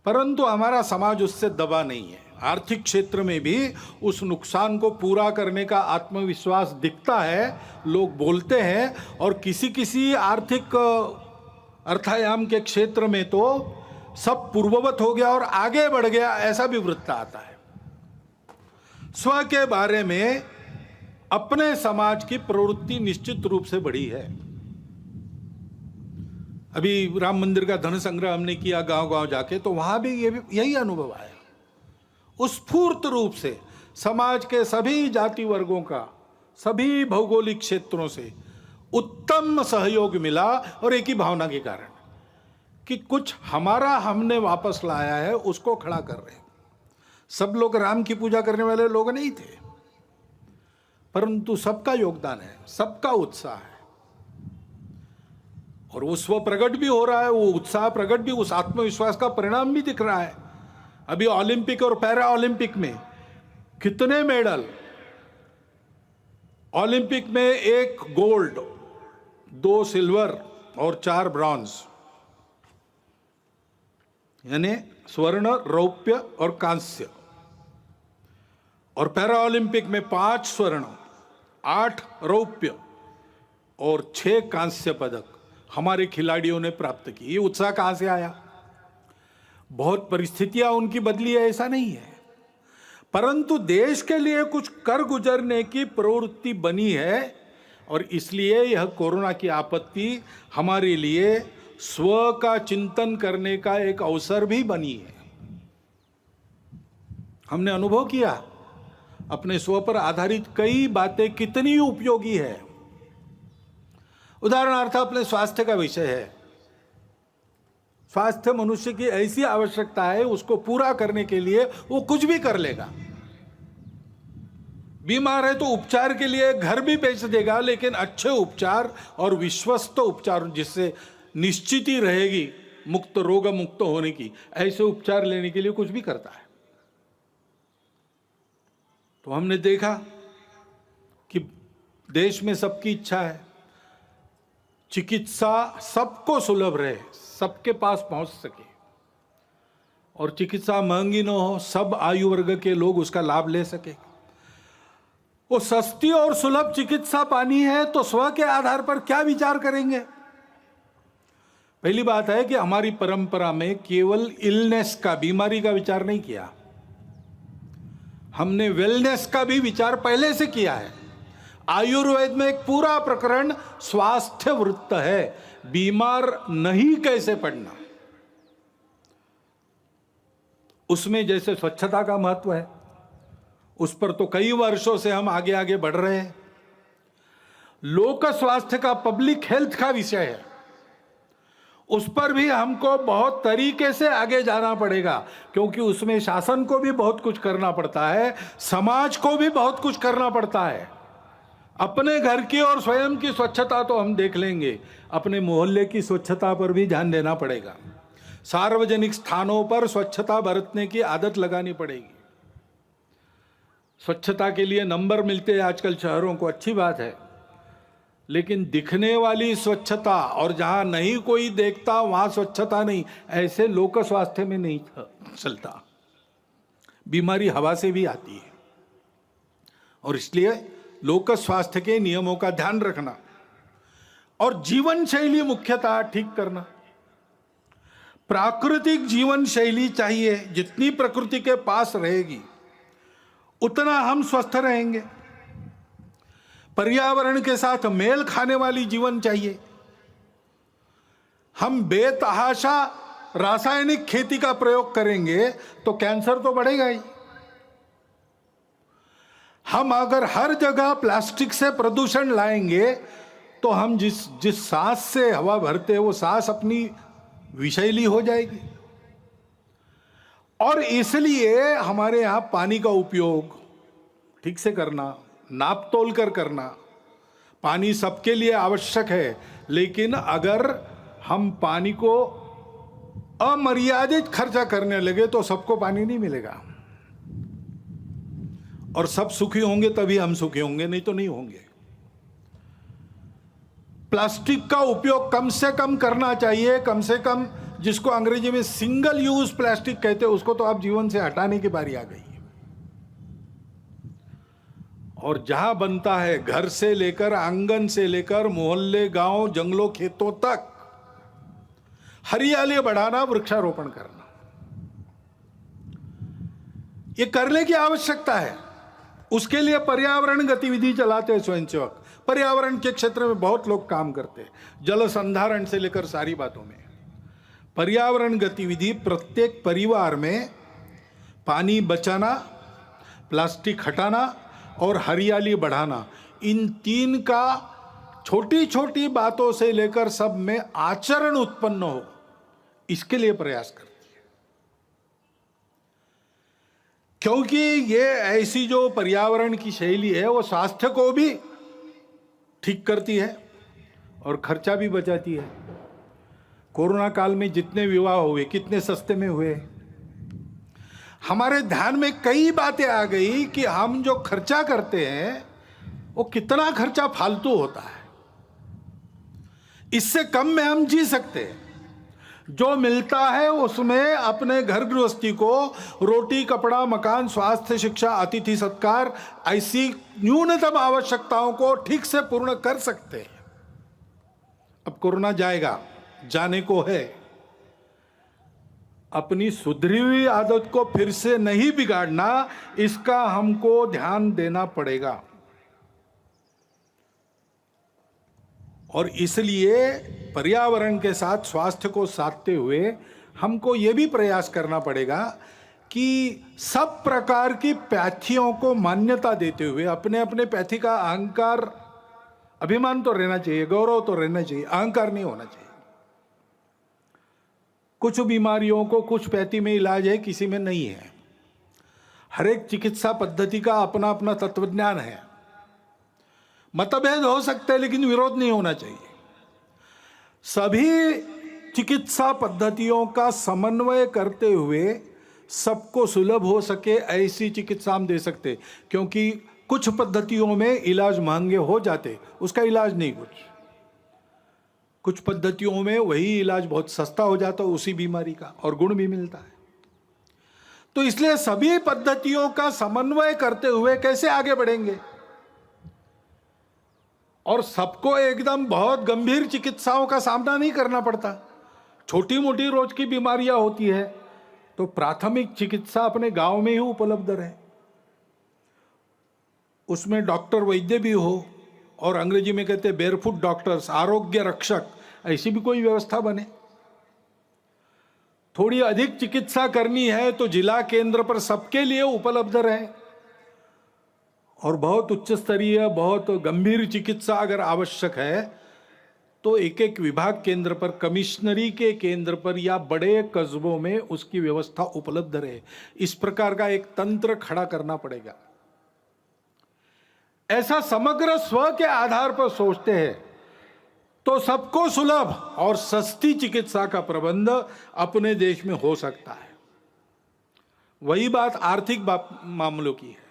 परंतु हमारा समाज उससे दबा नहीं है। आर्थिक क्षेत्र में भी उस नुकसान को पूरा करने का आत्मविश्वास दिखता है, लोग बोलते हैं। और किसी किसी आर्थिक अर्थायाम के क्षेत्र में तो सब पूर्ववत हो गया और आगे बढ़ गया, ऐसा भी वृत्त आता है। स्व के बारे में अपने समाज की प्रवृत्ति निश्चित रूप से बढ़ी है। अभी राम मंदिर का धन संग्रह हमने किया गांव-गांव जाके, तो वहां भी यही अनुभव आया। स्फूर्त रूप से समाज के सभी जाति वर्गों का, सभी भौगोलिक क्षेत्रों से उत्तम सहयोग मिला और एक ही भावना के कारण कि कुछ हमारा हमने वापस लाया है, उसको खड़ा कर रहे हैं। सब लोग राम की पूजा करने वाले लोग नहीं थे, परंतु सबका योगदान है, सबका उत्साह है। और वो स्व प्रकट भी हो रहा है, वो उत्साह प्रकट भी, उस आत्मविश्वास का परिणाम भी दिख रहा है। अभी ओलंपिक और पैरा ओलंपिक में कितने मेडल, ओलंपिक में 1 गोल्ड, 2 सिल्वर और 4 ब्रॉन्ज, यानी स्वर्ण, रौप्य और कांस्य। और पैरा ओलंपिक में 5 स्वर्ण, 8 रौप्य और 6 कांस्य पदक हमारे खिलाड़ियों ने प्राप्त की। ये उत्साह कहां से आया? बहुत परिस्थितियां उनकी बदली है, ऐसा नहीं है, परंतु देश के लिए कुछ कर गुजरने की प्रवृत्ति बनी है। और इसलिए यह कोरोना की आपत्ति हमारे लिए स्व का चिंतन करने का एक अवसर भी बनी है। हमने अनुभव किया अपने स्व पर आधारित कई बातें कितनी उपयोगी है। उदाहरणार्थ अपने स्वास्थ्य का विषय है। स्वास्थ्य मनुष्य की ऐसी आवश्यकता है, उसको पूरा करने के लिए वो कुछ भी कर लेगा। बीमार है तो उपचार के लिए घर भी बेच देगा, लेकिन अच्छे उपचार और विश्वस्त उपचार जिससे निश्चित ही रहेगी मुक्त, रोग मुक्त होने की, ऐसे उपचार लेने के लिए कुछ भी करता है। तो हमने देखा कि देश में सबकी इच्छा है चिकित्सा सबको सुलभ रहे, सबके पास पहुंच सके, और चिकित्सा महंगी न हो, सब आयु वर्ग के लोग उसका लाभ ले सके। वो सस्ती और सुलभ चिकित्सा पानी है तो स्व के आधार पर क्या विचार करेंगे? पहली बात है कि हमारी परंपरा में केवल इलनेस का, बीमारी का विचार नहीं किया, हमने वेलनेस का भी विचार पहले से किया है। आयुर्वेद में एक पूरा प्रकरण स्वास्थ्य वृत्त है, बीमार नहीं कैसे पड़ना। उसमें जैसे स्वच्छता का महत्व है, उस पर तो कई वर्षों से हम आगे आगे बढ़ रहे हैं। लोक स्वास्थ्य का, पब्लिक हेल्थ का विषय है, उस पर भी हमको बहुत तरीके से आगे जाना पड़ेगा, क्योंकि उसमें शासन को भी बहुत कुछ करना पड़ता है, समाज को भी बहुत कुछ करना पड़ता है। अपने घर की और स्वयं की स्वच्छता तो हम देख लेंगे, अपने मोहल्ले की स्वच्छता पर भी ध्यान देना पड़ेगा। सार्वजनिक स्थानों पर स्वच्छता बरतने की आदत लगानी पड़ेगी। स्वच्छता के लिए नंबर मिलते हैं आजकल शहरों को, अच्छी बात है, लेकिन दिखने वाली स्वच्छता और जहां नहीं कोई देखता वहां स्वच्छता नहीं, ऐसे लोक स्वास्थ्य में नहीं चलता। बीमारी हवा से भी आती है, और इसलिए लोक स्वास्थ्य के नियमों का ध्यान रखना और जीवन शैली मुख्यतः ठीक करना। प्राकृतिक जीवन शैली चाहिए, जितनी प्रकृति के पास रहेगी उतना हम स्वस्थ रहेंगे। पर्यावरण के साथ मेल खाने वाली जीवन चाहिए। हम बेतहाशा रासायनिक खेती का प्रयोग करेंगे तो कैंसर तो बढ़ेगा ही। हम अगर हर जगह प्लास्टिक से प्रदूषण लाएंगे तो हम जिस सांस से हवा भरते हैं वो सांस अपनी विषैली हो जाएगी। और इसलिए हमारे यहां पानी का उपयोग ठीक से करना, नाप तोल कर करना। पानी सबके लिए आवश्यक है, लेकिन अगर हम पानी को अमर्यादित खर्चा करने लगे तो सबको पानी नहीं मिलेगा, और सब सुखी होंगे तभी हम सुखी होंगे, नहीं तो नहीं होंगे। प्लास्टिक का उपयोग कम से कम करना चाहिए, कम से कम, जिसको अंग्रेजी में सिंगल यूज प्लास्टिक कहते हैं, उसको तो आप जीवन से हटाने की बारी आ गई है। और जहां बनता है, घर से लेकर, आंगन से लेकर, मोहल्ले, गांव, जंगलों, खेतों तक हरियाली बढ़ाना, वृक्षारोपण करना, ये करने की आवश्यकता है। उसके लिए पर्यावरण गतिविधि चलाते हैं स्वयंसेवक। पर्यावरण के क्षेत्र में बहुत लोग काम करते हैं, जल संधारण से लेकर सारी बातों में। पर्यावरण गतिविधि प्रत्येक परिवार में पानी बचाना, प्लास्टिक हटाना और हरियाली बढ़ाना, इन 3 का छोटी छोटी बातों से लेकर सब में आचरण उत्पन्न हो, इसके लिए प्रयास करती है। क्योंकि ये ऐसी जो पर्यावरण की शैली है वो स्वास्थ्य को भी ठीक करती है और खर्चा भी बचाती है। कोरोना काल में जितने विवाह हुए कितने सस्ते में हुए। हमारे ध्यान में कई बातें आ गई कि हम जो खर्चा करते हैं वो कितना खर्चा फालतू होता है, इससे कम में हम जी सकते हैं। जो मिलता है उसमें अपने घर गृहस्थी को रोटी, कपड़ा, मकान, स्वास्थ्य, शिक्षा, अतिथि सत्कार, ऐसी न्यूनतम आवश्यकताओं को ठीक से पूर्ण कर सकते हैं। अब कोरोना जाएगा, जाने को है। अपनी सुधरी हुई आदत को फिर से नहीं बिगाड़ना, इसका हमको ध्यान देना पड़ेगा। और इसलिए पर्यावरण के साथ स्वास्थ्य को साधते हुए हमको यह भी प्रयास करना पड़ेगा कि सब प्रकार की पैथियों को मान्यता देते हुए अपने अपने पैथी का अहंकार, अभिमान तो रहना चाहिए, गौरव तो रहना चाहिए, अहंकार नहीं होना चाहिए। कुछ बीमारियों को कुछ पैथी में इलाज है, किसी में नहीं है। हर एक चिकित्सा पद्धति का अपना अपना तत्वज्ञान है। मतभेद हो सकते हैं लेकिन विरोध नहीं होना चाहिए। सभी चिकित्सा पद्धतियों का समन्वय करते हुए सबको सुलभ हो सके ऐसी चिकित्सा हम दे सकते, क्योंकि कुछ पद्धतियों में इलाज महंगे हो जाते, उसका इलाज नहीं। कुछ पद्धतियों में वही इलाज बहुत सस्ता हो जाता उसी बीमारी का, और गुण भी मिलता है। तो इसलिए सभी पद्धतियों का समन्वय करते हुए कैसे आगे बढ़ेंगे, और सबको एकदम बहुत गंभीर चिकित्साओं का सामना नहीं करना पड़ता। छोटी मोटी रोज की बीमारियां होती है तो प्राथमिक चिकित्सा अपने गांव में ही उपलब्ध रहे, उसमें डॉक्टर वैद्य भी हो, और अंग्रेजी में कहते हैं बेयरफुट डॉक्टर्स, आरोग्य रक्षक, ऐसी भी कोई व्यवस्था बने। थोड़ी अधिक चिकित्सा करनी है तो जिला केंद्र पर सबके लिए उपलब्ध रहे, और बहुत उच्च स्तरीय, बहुत गंभीर चिकित्सा अगर आवश्यक है तो एक एक विभाग केंद्र पर, कमिश्नरी के केंद्र पर या बड़े कस्बों में उसकी व्यवस्था उपलब्ध रहे। इस प्रकार का एक तंत्र खड़ा करना पड़ेगा। ऐसा समग्र स्व के आधार पर सोचते हैं तो सबको सुलभ और सस्ती चिकित्सा का प्रबंध अपने देश में हो सकता है। वही बात आर्थिक मामलों की है।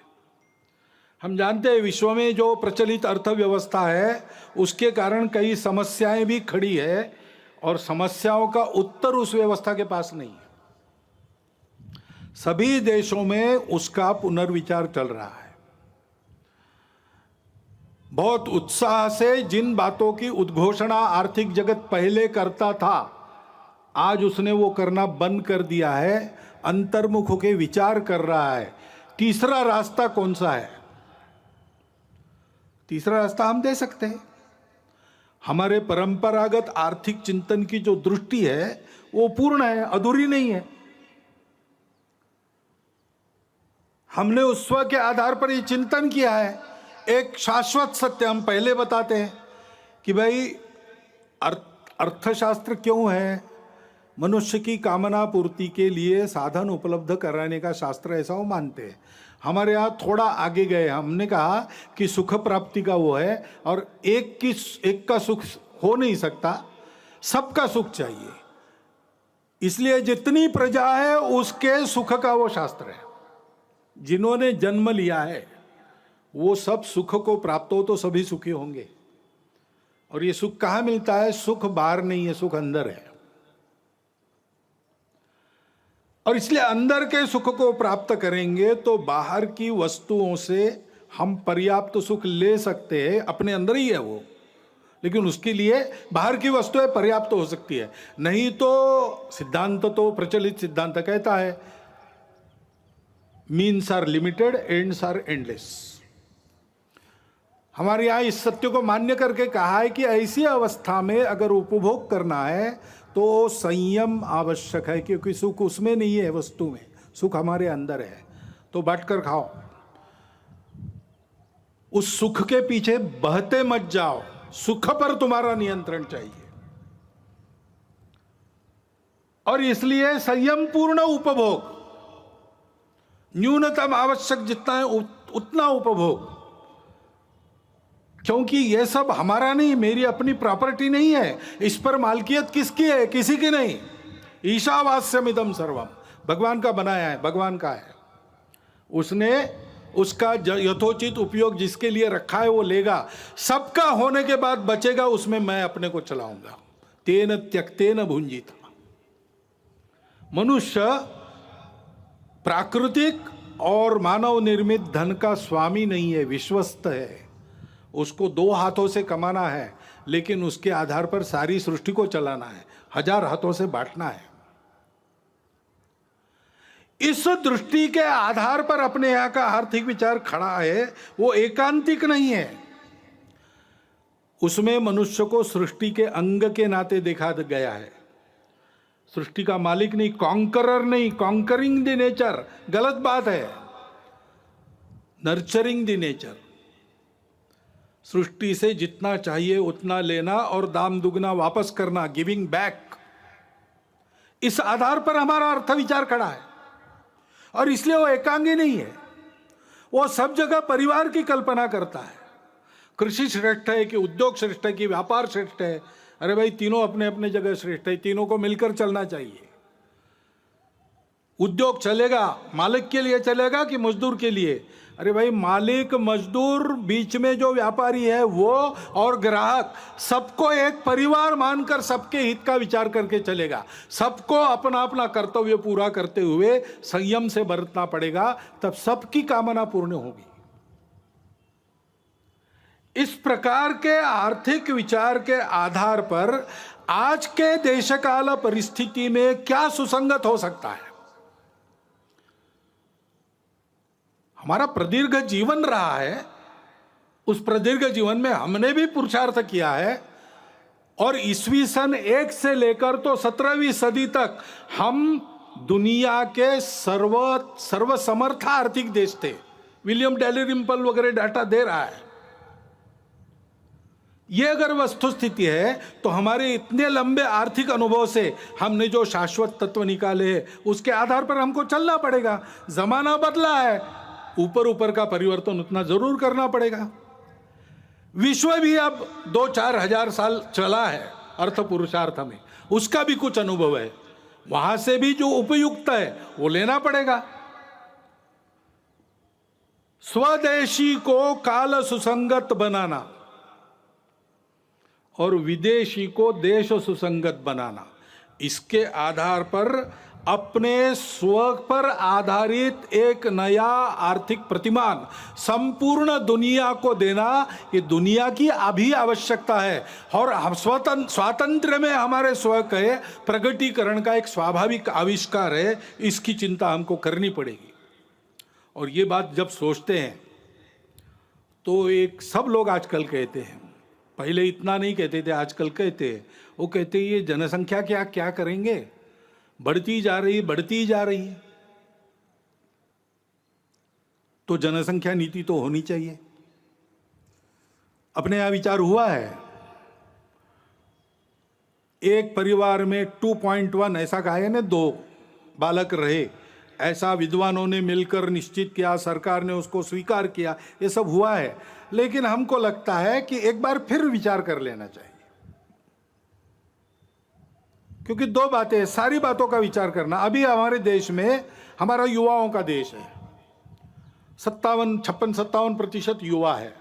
हम जानते हैं विश्व में जो प्रचलित अर्थव्यवस्था है उसके कारण कई समस्याएं भी खड़ी है, और समस्याओं का उत्तर उस व्यवस्था के पास नहीं है। सभी देशों में उसका पुनर्विचार चल रहा है। बहुत उत्साह से जिन बातों की उद्घोषणा आर्थिक जगत पहले करता था, आज उसने वो करना बंद कर दिया है, अंतर्मुख होकर विचार कर रहा है। तीसरा रास्ता कौन सा है? तीसरा रास्ता हम दे सकते हैं। हमारे परंपरागत आर्थिक चिंतन की जो दृष्टि है वो पूर्ण है, अधूरी नहीं है। हमने उस स्व के आधार पर ये चिंतन किया है। एक शाश्वत सत्य हम पहले बताते हैं कि भाई अर्थशास्त्र क्यों है? मनुष्य की कामना पूर्ति के लिए साधन उपलब्ध कराने का शास्त्र, ऐसा वो मानते हैं। हमारे यहाँ थोड़ा आगे गए, हमने कहा कि सुख प्राप्ति का वो है, और एक का सुख हो नहीं सकता, सबका सुख चाहिए। इसलिए जितनी प्रजा है उसके सुख का वो शास्त्र है। जिन्होंने जन्म लिया है वो सब सुख को प्राप्त हो तो सभी सुखी होंगे। और ये सुख कहाँ मिलता है? सुख बाहर नहीं है, सुख अंदर है। और इसलिए अंदर के सुख को प्राप्त करेंगे तो बाहर की वस्तुओं से हम पर्याप्त सुख ले सकते हैं, अपने अंदर ही है वो। लेकिन उसके लिए बाहर की वस्तुएं पर्याप्त हो सकती है, नहीं तो सिद्धांत तो प्रचलित सिद्धांत कहता है means are limited, ends are endless. हमारे यहाँ इस सत्य को मान्य करके कहा है कि ऐसी अवस्था में अगर उपभोग करना है तो संयम आवश्यक है, क्योंकि सुख उसमें नहीं है, वस्तु में सुख हमारे अंदर है। तो बांटकर खाओ, उस सुख के पीछे बहते मत जाओ, सुख पर तुम्हारा नियंत्रण चाहिए। और इसलिए संयम पूर्ण उपभोग, न्यूनतम आवश्यक जितना है उतना उपभोग। क्योंकि ये सब हमारा नहीं, मेरी अपनी प्रॉपर्टी नहीं है, इस पर मालकियत किसकी है? किसी की नहीं। ईशावास्यमिदं सर्वम, भगवान का बनाया है, भगवान का है। उसने उसका यथोचित उपयोग जिसके लिए रखा है वो लेगा। सबका होने के बाद बचेगा, उसमें मैं अपने को चलाऊंगा। तेन त्यक्तेन भुंजित। मनुष्य प्राकृतिक और मानव निर्मित धन का स्वामी नहीं है, विश्वस्त है। उसको 2 हाथों से कमाना है, लेकिन उसके आधार पर सारी सृष्टि को चलाना है, 1000 हाथों से बांटना है। इस दृष्टि के आधार पर अपने यहां का आर्थिक विचार खड़ा है, वो एकांतिक नहीं है। उसमें मनुष्य को सृष्टि के अंग के नाते देखा गया है। सृष्टि का मालिक नहीं, कॉन्करर नहीं, कॉन्करिंग द नेचर गलत बात है, नर्चरिंग द नेचर। सृष्टि से जितना चाहिए उतना लेना और दाम दुगना वापस करना, गिविंग बैक। इस आधार पर हमारा अर्थ विचार खड़ा है, और इसलिए वो एकांगी नहीं है। वो सब जगह परिवार की कल्पना करता है। कृषि श्रेष्ठ है कि उद्योग श्रेष्ठ है कि व्यापार श्रेष्ठ है? अरे भाई, तीनों अपने अपने जगह श्रेष्ठ है, तीनों को मिलकर चलना चाहिए। उद्योग चलेगा मालिक के लिए चलेगा कि मजदूर के लिए? अरे भाई, मालिक मजदूर बीच में जो व्यापारी है वो और ग्राहक, सबको एक परिवार मानकर सबके हित का विचार करके चलेगा। सबको अपना अपना कर्तव्य पूरा करते हुए संयम से बरतना पड़ेगा, तब सबकी कामना पूर्ण होगी। इस प्रकार के आर्थिक विचार के आधार पर आज के देशकाल परिस्थिति में क्या सुसंगत हो सकता है? हमारा प्रदीर्घ जीवन रहा है, उस प्रदीर्घ जीवन में हमने भी पुरुषार्थ किया है, और ईस्वी सन 1 से लेकर तो 17वीं सदी तक हम दुनिया के सर्वसमर्थ आर्थिक देश थे। विलियम डैलिरिम्पल वगैरह डाटा दे रहा है। ये अगर वस्तुस्थिति है तो हमारे इतने लंबे आर्थिक अनुभव से हमने जो शाश्वत तत्व निकाले हैं उसके आधार पर हमको चलना पड़ेगा। जमाना बदला है, ऊपर ऊपर का परिवर्तन उतना जरूर करना पड़ेगा। विश्व भी अब 2-4 हजार साल चला है अर्थ पुरुषार्थ में, उसका भी कुछ अनुभव है। वहां से भी जो उपयुक्त है वो लेना पड़ेगा। स्वदेशी को काल सुसंगत बनाना और विदेशी को देश सुसंगत बनाना, इसके आधार पर अपने स्व पर आधारित एक नया आर्थिक प्रतिमान संपूर्ण दुनिया को देना, ये दुनिया की अभी आवश्यकता है। और हम स्वातंत्र्य में हमारे स्व के प्रगटीकरण का एक स्वाभाविक आविष्कार है, इसकी चिंता हमको करनी पड़ेगी। और ये बात जब सोचते हैं तो एक सब लोग आजकल कहते हैं, पहले इतना नहीं कहते थे, आजकल कहते हैं, वो कहते हैं ये जनसंख्या क्या क्या करेंगे, बढ़ती जा रही है। तो जनसंख्या नीति तो होनी चाहिए। अपने यहां विचार हुआ है, एक परिवार में 2.1 ऐसा कहा है ना, 2 बालक रहे, ऐसा विद्वानों ने मिलकर निश्चित किया, सरकार ने उसको स्वीकार किया, ये सब हुआ है। लेकिन हमको लगता है कि एक बार फिर विचार कर लेना चाहिए, क्योंकि 2 बातें, सारी बातों का विचार करना। अभी हमारे देश में, हमारा युवाओं का देश है, 56-57% युवा है।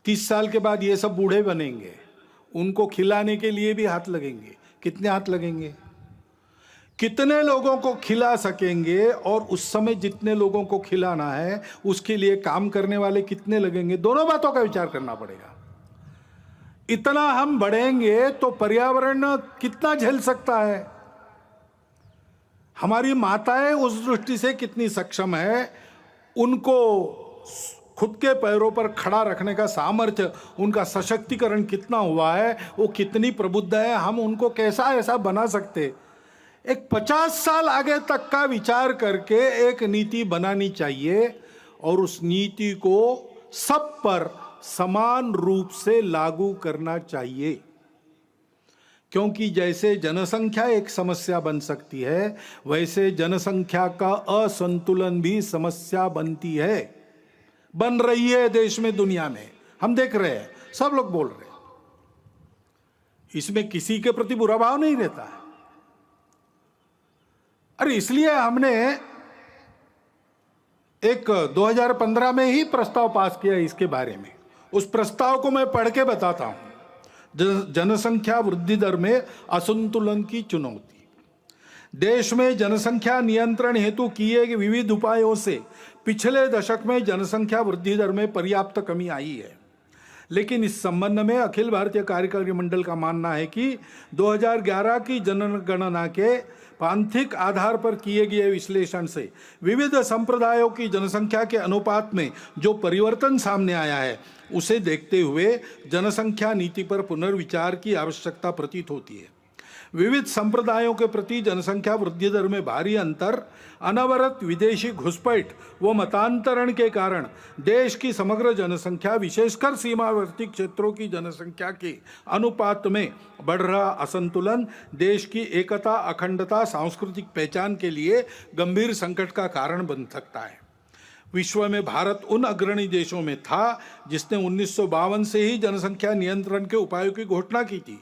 30 साल के बाद ये सब बूढ़े बनेंगे, उनको खिलाने के लिए भी हाथ लगेंगे। कितने हाथ लगेंगे? कितने लोगों को खिला सकेंगे? और उस समय जितने लोगों को खिलाना है उसके लिए काम करने वाले कितने लगेंगे? दोनों बातों का विचार करना पड़ेगा। इतना हम बढ़ेंगे तो पर्यावरण कितना झेल सकता है? हमारी माताएं उस दृष्टि से कितनी सक्षम है, उनको खुद के पैरों पर खड़ा रखने का सामर्थ्य, उनका सशक्तिकरण कितना हुआ है, वो कितनी प्रबुद्ध है, हम उनको कैसा ऐसा बना सकते। एक 50 साल आगे तक का विचार करके एक नीति बनानी चाहिए, और उस नीति को सब पर समान रूप से लागू करना चाहिए। क्योंकि जैसे जनसंख्या एक समस्या बन सकती है, वैसे जनसंख्या का असंतुलन भी समस्या बनती है, बन रही है देश में, दुनिया में। हम देख रहे हैं, सब लोग बोल रहे हैं, इसमें किसी के प्रति बुरा भाव नहीं रहता है। अरे इसलिए हमने एक 2015 में ही प्रस्ताव पास किया इसके बारे में। उस प्रस्ताव को मैं पढ़ के बताता हूं। जनसंख्या वृद्धि दर में असंतुलन की चुनौती। देश में जनसंख्या नियंत्रण हेतु किए गए विविध उपायों से पिछले दशक में जनसंख्या वृद्धि दर में पर्याप्त कमी आई है, लेकिन इस संबंध में अखिल भारतीय कार्यकारी मंडल का मानना है कि 2011 की जनगणना के पांथिक आधार पर किए गए विश्लेषण से विविध संप्रदायों की जनसंख्या के अनुपात में जो परिवर्तन सामने आया है, उसे देखते हुए जनसंख्या नीति पर पुनर्विचार की आवश्यकता प्रतीत होती है। विविध संप्रदायों के प्रति जनसंख्या वृद्धि दर में भारी अंतर, अनवरत विदेशी घुसपैठ व मतांतरण के कारण देश की समग्र जनसंख्या, विशेषकर सीमावर्ती क्षेत्रों की जनसंख्या के अनुपात में बढ़ रहा असंतुलन देश की एकता, अखंडता, सांस्कृतिक पहचान के लिए गंभीर संकट का कारण बन सकता है। विश्व में भारत उन अग्रणी देशों में था जिसने 1952 से ही जनसंख्या नियंत्रण के उपायों की घोषणा की थी,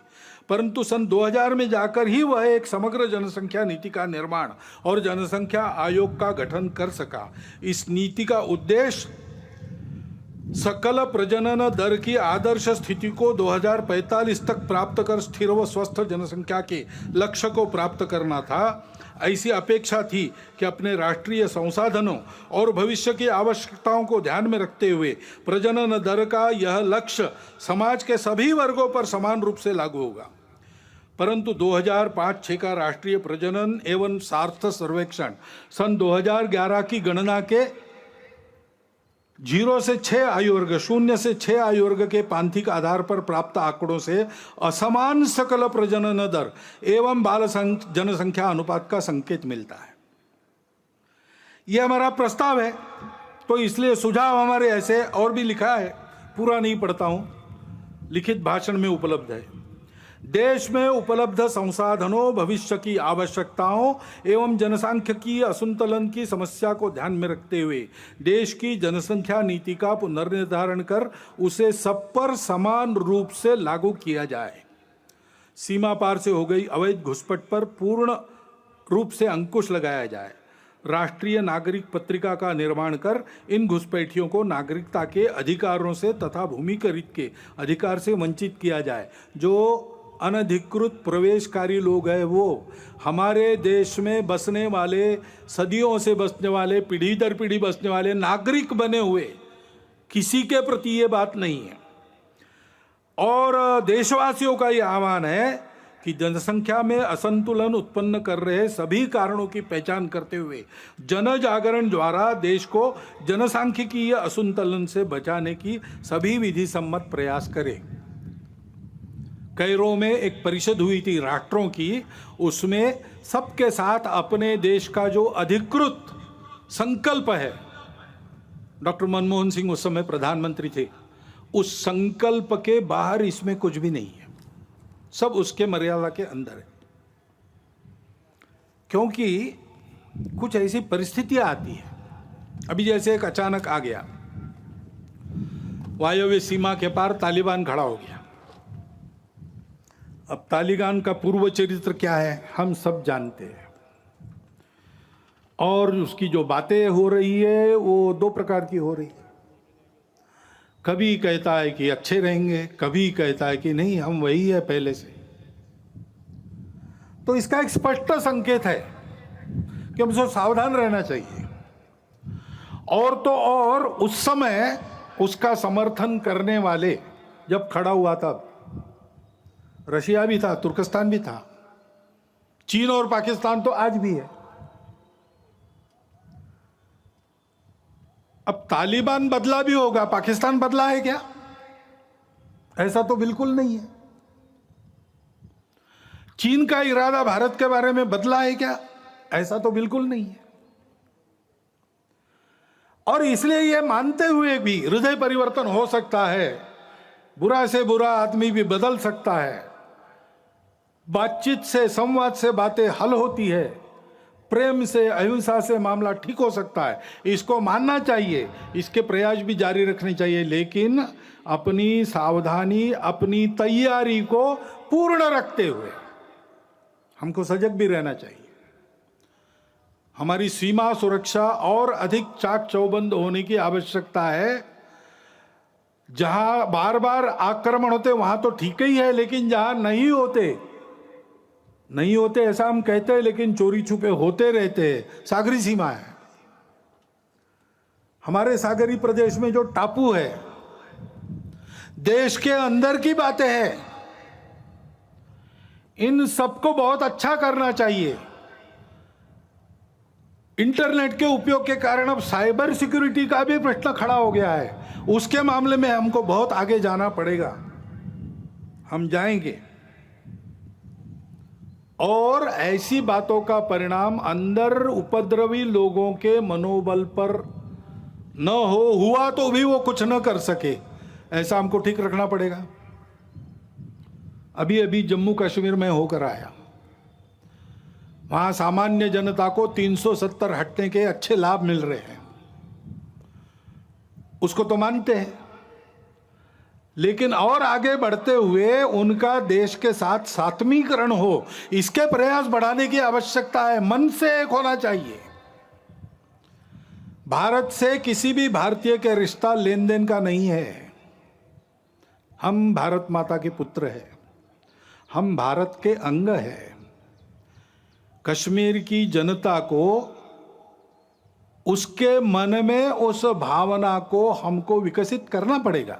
परंतु सन 2000 में जाकर ही वह एक समग्र जनसंख्या नीति का निर्माण और जनसंख्या आयोग का गठन कर सका। इस नीति का उद्देश्य सकल प्रजनन दर की आदर्श स्थिति को 2045 तक प्राप्त कर स्थिर व स्वस्थ जनसंख्या के लक्ष्य को प्राप्त करना था। ऐसी अपेक्षा थी कि अपने राष्ट्रीय संसाधनों और भविष्य की आवश्यकताओं को ध्यान में रखते हुए प्रजनन दर का यह लक्ष्य समाज के सभी वर्गों पर समान रूप से लागू होगा। परंतु 2005-6 का राष्ट्रीय प्रजनन एवं सार्थ सर्वेक्षण सन 2011 की गणना के 0 से 6 आयु वर्ग, 0 से 6 आयु वर्ग के पांथिक आधार पर प्राप्त आंकड़ों से असमान सकल प्रजनन दर एवं बाल जनसंख्या अनुपात का संकेत मिलता है। यह हमारा प्रस्ताव है, तो इसलिए सुझाव हमारे ऐसे और भी लिखा है, पूरा नहीं पढ़ता हूं, लिखित भाषण में उपलब्ध है। देश में उपलब्ध संसाधनों, भविष्य की आवश्यकताओं एवं जनसांख्यिकीय असंतुलन की समस्या को ध्यान में रखते हुए देश की जनसंख्या नीति का पुनर्निर्धारण कर उसे सब पर समान रूप से लागू किया जाए। सीमा पार से हो गई अवैध घुसपैठ पर पूर्ण रूप से अंकुश लगाया जाए। राष्ट्रीय नागरिक पत्रिका का निर्माण कर इन घुसपैठियों को नागरिकता के अधिकारों से तथा भूमिकरित के अधिकार से वंचित किया जाए। जो अनधिकृत प्रवेशकारी लोग हैं, वो हमारे देश में बसने वाले, सदियों से बसने वाले, पीढ़ी दर पीढ़ी बसने वाले नागरिक बने हुए, किसी के प्रति ये बात नहीं है। और देशवासियों का ये आह्वान है कि जनसंख्या में असंतुलन उत्पन्न कर रहे सभी कारणों की पहचान करते हुए जन जागरण द्वारा देश को जनसांख्यिकीय असंतुलन से बचाने की सभी विधि सम्मत प्रयास करें। कैरो में एक परिषद हुई थी राष्ट्रों की, उसमें सबके साथ अपने देश का जो अधिकृत संकल्प है, डॉक्टर मनमोहन सिंह उस समय प्रधानमंत्री थे, उस संकल्प के बाहर इसमें कुछ भी नहीं है, सब उसके मर्यादा के अंदर है। क्योंकि कुछ ऐसी परिस्थितियां आती है, अभी जैसे एक अचानक आ गया, वायव्य सीमा के पार तालिबान खड़ा हो गया। अब तालिबान का पूर्व चरित्र क्या है हम सब जानते हैं, और उसकी जो बातें हो रही है वो दो प्रकार की हो रही है। कभी कहता है कि अच्छे रहेंगे, कभी कहता है कि नहीं हम वही है पहले से। तो इसका एक स्पष्ट संकेत है कि हमसे सावधान रहना चाहिए। और तो और उस समय उसका समर्थन करने वाले जब खड़ा हुआ तब रशिया भी था, तुर्कस्तान भी था, चीन और पाकिस्तान तो आज भी है। अब तालिबान बदला भी होगा, पाकिस्तान बदला है क्या? ऐसा तो बिल्कुल नहीं है। चीन का इरादा भारत के बारे में बदला है क्या? ऐसा तो बिल्कुल नहीं है। और इसलिए यह मानते हुए भी हृदय परिवर्तन हो सकता है, बुरा से बुरा आदमी भी बदल सकता है, बातचीत से, संवाद से बातें हल होती है, प्रेम से, अहिंसा से मामला ठीक हो सकता है, इसको मानना चाहिए, इसके प्रयास भी जारी रखने चाहिए, लेकिन अपनी सावधानी, अपनी तैयारी को पूर्ण रखते हुए हमको सजग भी रहना चाहिए। हमारी सीमा सुरक्षा और अधिक चाक चौबंद होने की आवश्यकता है। जहां बार बार आक्रमण होते वहां तो ठीक ही है, लेकिन जहां नहीं होते ऐसा हम कहते हैं, लेकिन चोरी छुपे होते रहते हैं। सागरी सीमा है, हमारे सागरी प्रदेश में जो टापू है, देश के अंदर की बातें हैं, इन सबको बहुत अच्छा करना चाहिए। इंटरनेट के उपयोग के कारण अब साइबर सिक्योरिटी का भी प्रश्न खड़ा हो गया है, उसके मामले में हमको बहुत आगे जाना पड़ेगा। हम जाएंगे और ऐसी बातों का परिणाम अंदर उपद्रवी लोगों के मनोबल पर न हो, हुआ तो भी वो कुछ न कर सके, ऐसा हमको ठीक रखना पड़ेगा। अभी अभी जम्मू कश्मीर में होकर आया, वहां सामान्य जनता को 370 हटने के अच्छे लाभ मिल रहे हैं, उसको तो मानते हैं, लेकिन और आगे बढ़ते हुए उनका देश के साथ सात्मीकरण हो, इसके प्रयास बढ़ाने की आवश्यकता है। मन से एक होना चाहिए। भारत से किसी भी भारतीय के रिश्ता लेन देन का नहीं है। हम भारत माता के पुत्र हैं, हम भारत के अंग हैं। कश्मीर की जनता को, उसके मन में उस भावना को हमको विकसित करना पड़ेगा।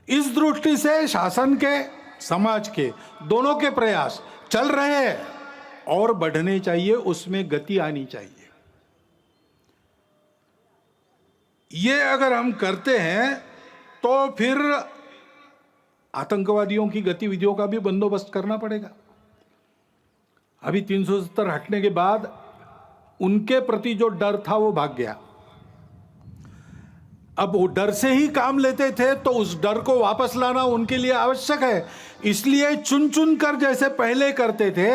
इस दृष्टि से शासन के, समाज के, दोनों के प्रयास चल रहे हैं और बढ़ने चाहिए, उसमें गति आनी चाहिए। ये अगर हम करते हैं तो फिर आतंकवादियों की गतिविधियों का भी बंदोबस्त करना पड़ेगा। अभी 370 हटने के बाद उनके प्रति जो डर था वो भाग गया। अब वो डर से ही काम लेते थे, तो उस डर को वापस लाना उनके लिए आवश्यक है। इसलिए चुन चुन कर जैसे पहले करते थे,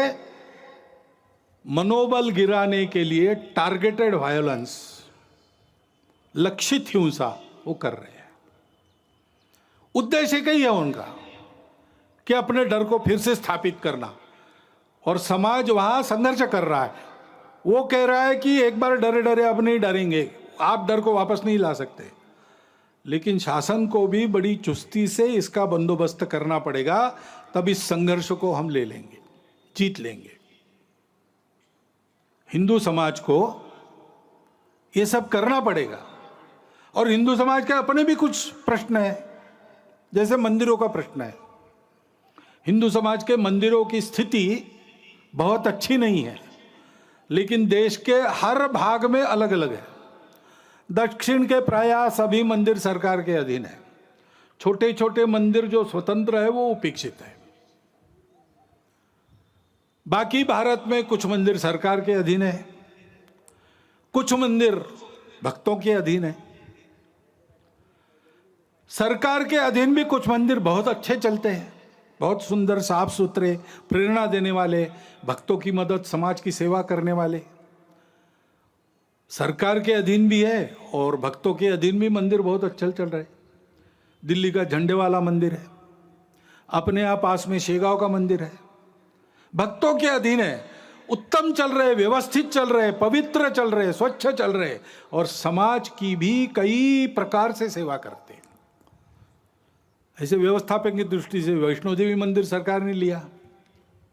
मनोबल गिराने के लिए टारगेटेड वायलेंस, लक्षित हिंसा वो कर रहे हैं। उद्देश्य कई है उनका कि अपने डर को फिर से स्थापित करना, और समाज वहां संघर्ष कर रहा है। वो कह रहा है कि एक बार डरे डरे अब नहीं डरेंगे, आप डर को वापस नहीं ला सकते। लेकिन शासन को भी बड़ी चुस्ती से इसका बंदोबस्त करना पड़ेगा, तब इस संघर्ष को हम ले लेंगे, जीत लेंगे। हिंदू समाज को ये सब करना पड़ेगा। और हिंदू समाज के अपने भी कुछ प्रश्न है, जैसे मंदिरों का प्रश्न है। हिंदू समाज के मंदिरों की स्थिति बहुत अच्छी नहीं है, लेकिन देश के हर भाग में अलग अलग है। दक्षिण के प्राय सभी मंदिर सरकार के अधीन है। छोटे छोटे मंदिर जो स्वतंत्र है वो उपेक्षित है। बाकी भारत में कुछ मंदिर सरकार के अधीन है, कुछ मंदिर भक्तों के अधीन है। सरकार के अधीन भी कुछ मंदिर बहुत अच्छे चलते हैं, बहुत सुंदर, साफ सुथरे, प्रेरणा देने वाले, भक्तों की मदद, समाज की सेवा करने वाले। सरकार के अधीन भी है और भक्तों के अधीन भी मंदिर बहुत अच्छे चल रहे। दिल्ली का झंडे वाला मंदिर है, अपने आप पास में शेगांव का मंदिर है, भक्तों के अधीन है, उत्तम चल रहे, व्यवस्थित चल रहे, पवित्र चल रहे, स्वच्छ चल रहे, और समाज की भी कई प्रकार से सेवा करते हैं। ऐसे व्यवस्थापन की दृष्टि से वैष्णो देवी मंदिर सरकार ने लिया,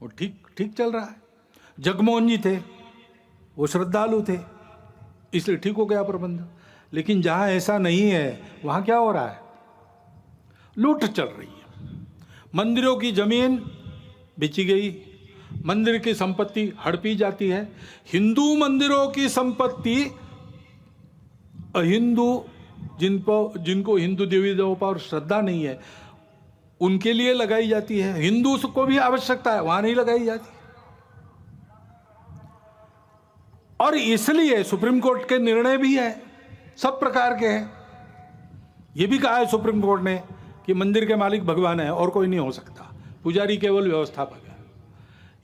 वो ठीक चल रहा है। जगमोहन जी थे, वो श्रद्धालु थे, इसलिए ठीक हो गया प्रबंध। लेकिन जहां ऐसा नहीं है, वहां क्या हो रहा है? लूट चल रही है। मंदिरों की जमीन बेची गई, मंदिर की संपत्ति हड़पी जाती है। हिंदू मंदिरों की संपत्ति अहिंदू, जिनको हिंदू देवी देवों पर श्रद्धा नहीं है, उनके लिए लगाई जाती है। हिंदू को भी आवश्यकता है, वहां नहीं लगाई जाती। और इसलिए सुप्रीम कोर्ट के निर्णय भी है, सब प्रकार के हैं। यह भी कहा है सुप्रीम कोर्ट ने कि मंदिर के मालिक भगवान है और कोई नहीं हो सकता, पुजारी केवल व्यवस्थापक है।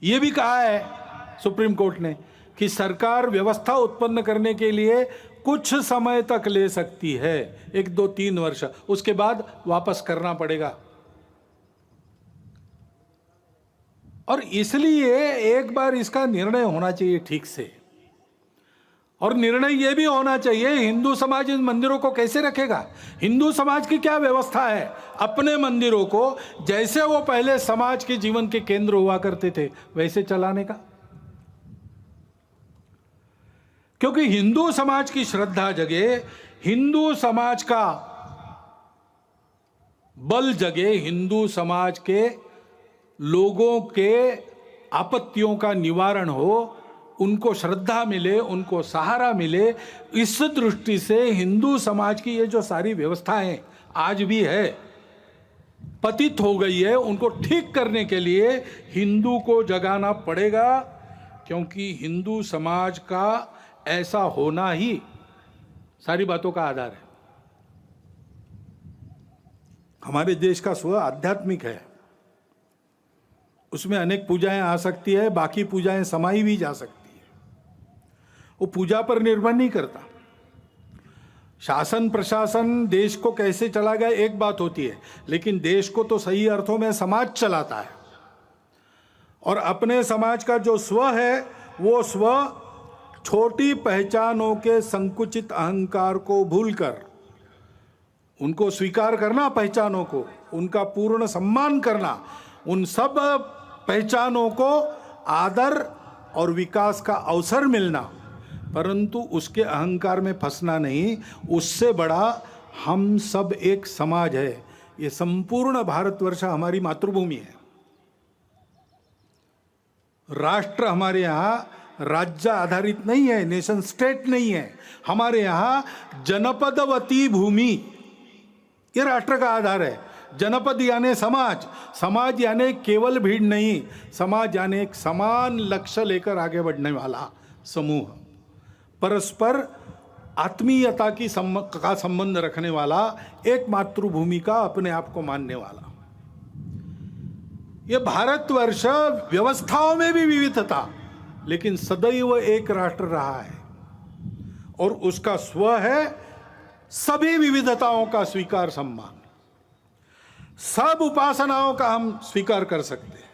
यह भी कहा है सुप्रीम कोर्ट ने कि सरकार व्यवस्था उत्पन्न करने के लिए कुछ समय तक ले सकती है, 1, 2, 3 वर्ष, उसके बाद वापस करना पड़ेगा। और इसलिए एक बार इसका निर्णय होना चाहिए ठीक से, और निर्णय यह भी होना चाहिए हिंदू समाज इन मंदिरों को कैसे रखेगा, हिंदू समाज की क्या व्यवस्था है अपने मंदिरों को जैसे वो पहले समाज के जीवन के केंद्र हुआ करते थे वैसे चलाने का। क्योंकि हिंदू समाज की श्रद्धा जगे, हिंदू समाज का बल जगे, हिंदू समाज के लोगों के आपत्तियों का निवारण हो, उनको श्रद्धा मिले, उनको सहारा मिले, इस दृष्टि से हिंदू समाज की ये जो सारी व्यवस्थाएं आज भी है पतित हो गई है, उनको ठीक करने के लिए हिंदू को जगाना पड़ेगा। क्योंकि हिंदू समाज का ऐसा होना ही सारी बातों का आधार है। हमारे देश का स्व आध्यात्मिक है, उसमें अनेक पूजाएं आ सकती है, बाकी पूजाएं समाई भी जा सकती है, वो पूजा पर निर्भर नहीं करता। शासन प्रशासन देश को कैसे चलाएगा एक बात होती है, लेकिन देश को तो सही अर्थों में समाज चलाता है। और अपने समाज का जो स्व है वो स्व छोटी पहचानों के संकुचित अहंकार को भूलकर उनको स्वीकार करना, पहचानों को उनका पूर्ण सम्मान करना, उन सब पहचानों को आदर और विकास का अवसर मिलना, परंतु उसके अहंकार में फंसना नहीं। उससे बड़ा हम सब एक समाज है। ये संपूर्ण भारतवर्ष हमारी मातृभूमि है। राष्ट्र हमारे यहाँ राज्य आधारित नहीं है, नेशन स्टेट नहीं है। हमारे यहाँ जनपदवती भूमि ये राष्ट्र का आधार है। जनपद यानी समाज, समाज यानी केवल भीड़ नहीं, समाज यानी एक समान लक्ष्य लेकर आगे बढ़ने वाला समूह, परस्पर आत्मीयता का संबंध रखने वाला, एक मातृभूमि का अपने आप को मानने वाला। ये भारतवर्ष व्यवस्थाओं में भी विविधता, लेकिन सदैव एक राष्ट्र रहा है, और उसका स्व है सभी विविधताओं का स्वीकार, सम्मान। सब उपासनाओं का हम स्वीकार कर सकते हैं।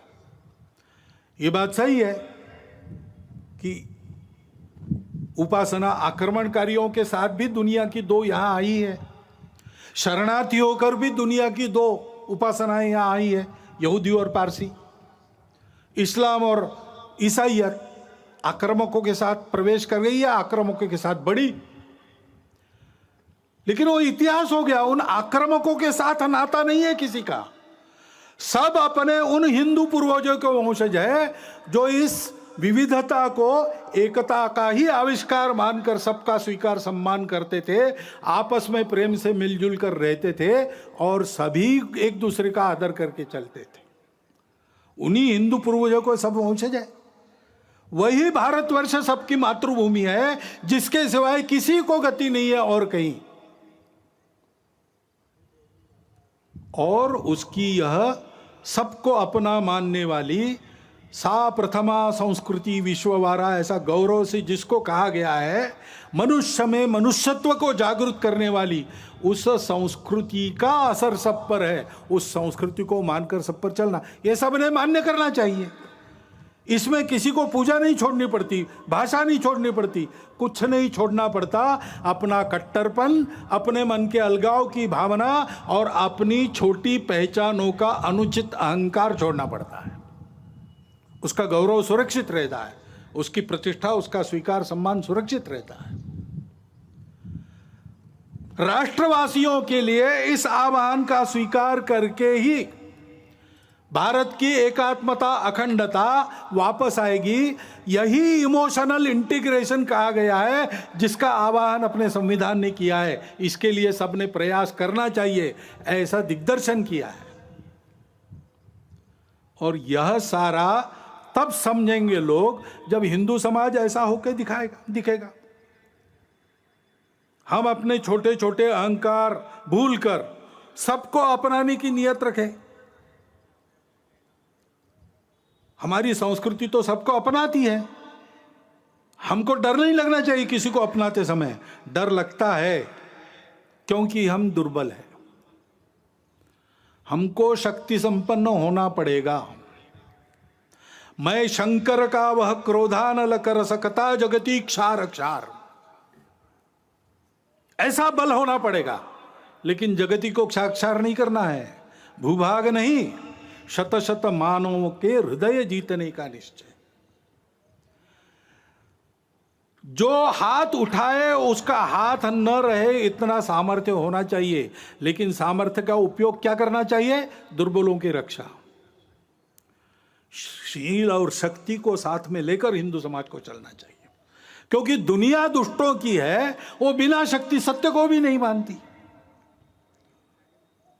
ये बात सही है कि उपासना आक्रमणकारियों के साथ भी दुनिया की 2 यहां आई है, शरणार्थी होकर भी दुनिया की 2 उपासनाएं यहां आई है, यहूदी और पारसी। इस्लाम और ईसाईयत आक्रामकों के साथ प्रवेश कर गई या आक्रामकों के साथ बढ़ी, लेकिन वो इतिहास हो गया। उन आक्रामकों के साथ नाता नहीं है किसी का। सब अपने उन हिंदू पूर्वजों के वंशज है जो इस विविधता को एकता का ही आविष्कार मानकर सबका स्वीकार सम्मान करते थे, आपस में प्रेम से मिलजुल कर रहते थे और सभी एक दूसरे का आदर करके चलते थे। उन्हीं हिंदू पूर्वजों को सब वंशज है। वही भारतवर्ष सबकी मातृभूमि है, जिसके सिवाय किसी को गति नहीं है और कहीं। और उसकी यह सबको अपना मानने वाली सा प्रथमा संस्कृति विश्ववारा, ऐसा गौरव से जिसको कहा गया है, मनुष्य में मनुष्यत्व को जागृत करने वाली उस संस्कृति का असर सब पर है। उस संस्कृति को मानकर सब पर चलना, ये सबने मान्य करना चाहिए। इसमें किसी को पूजा नहीं छोड़नी पड़ती, भाषा नहीं छोड़नी पड़ती, कुछ नहीं छोड़ना पड़ता। अपना कट्टरपन, अपने मन के अलगाव की भावना और अपनी छोटी पहचानों का अनुचित अहंकार छोड़ना पड़ता है। उसका गौरव सुरक्षित रहता है, उसकी प्रतिष्ठा, उसका स्वीकार सम्मान सुरक्षित रहता है। राष्ट्रवासियों के लिए इस आह्वान का स्वीकार करके ही भारत की एकात्मता, अखंडता वापस आएगी। यही इमोशनल इंटीग्रेशन कहा गया है, जिसका आह्वान अपने संविधान ने किया है। इसके लिए सबने प्रयास करना चाहिए, ऐसा दिग्दर्शन किया है। और यह सारा तब समझेंगे लोग जब हिंदू समाज ऐसा होकर दिखेगा। हम अपने छोटे छोटे अहंकार भूलकर सबको अपनाने की नियत रखें। हमारी संस्कृति तो सबको अपनाती है, हमको डर नहीं लगना चाहिए किसी को अपनाते समय, डर लगता है क्योंकि हम दुर्बल हैं। हमको शक्ति संपन्न होना पड़ेगा। मैं शंकर का वह क्रोधानल कर सकता जगती क्षार क्षार, ऐसा बल होना पड़ेगा। लेकिन जगती को क्षार नहीं करना है, भूभाग नहीं, शत शत मानवों के हृदय जीतने का निश्चय। जो हाथ उठाए उसका हाथ न रहे, इतना सामर्थ्य होना चाहिए। लेकिन सामर्थ्य का उपयोग क्या करना चाहिए? दुर्बलों की रक्षा। शील और शक्ति को साथ में लेकर हिंदू समाज को चलना चाहिए, क्योंकि दुनिया दुष्टों की है, वो बिना शक्ति सत्य को भी नहीं मानती।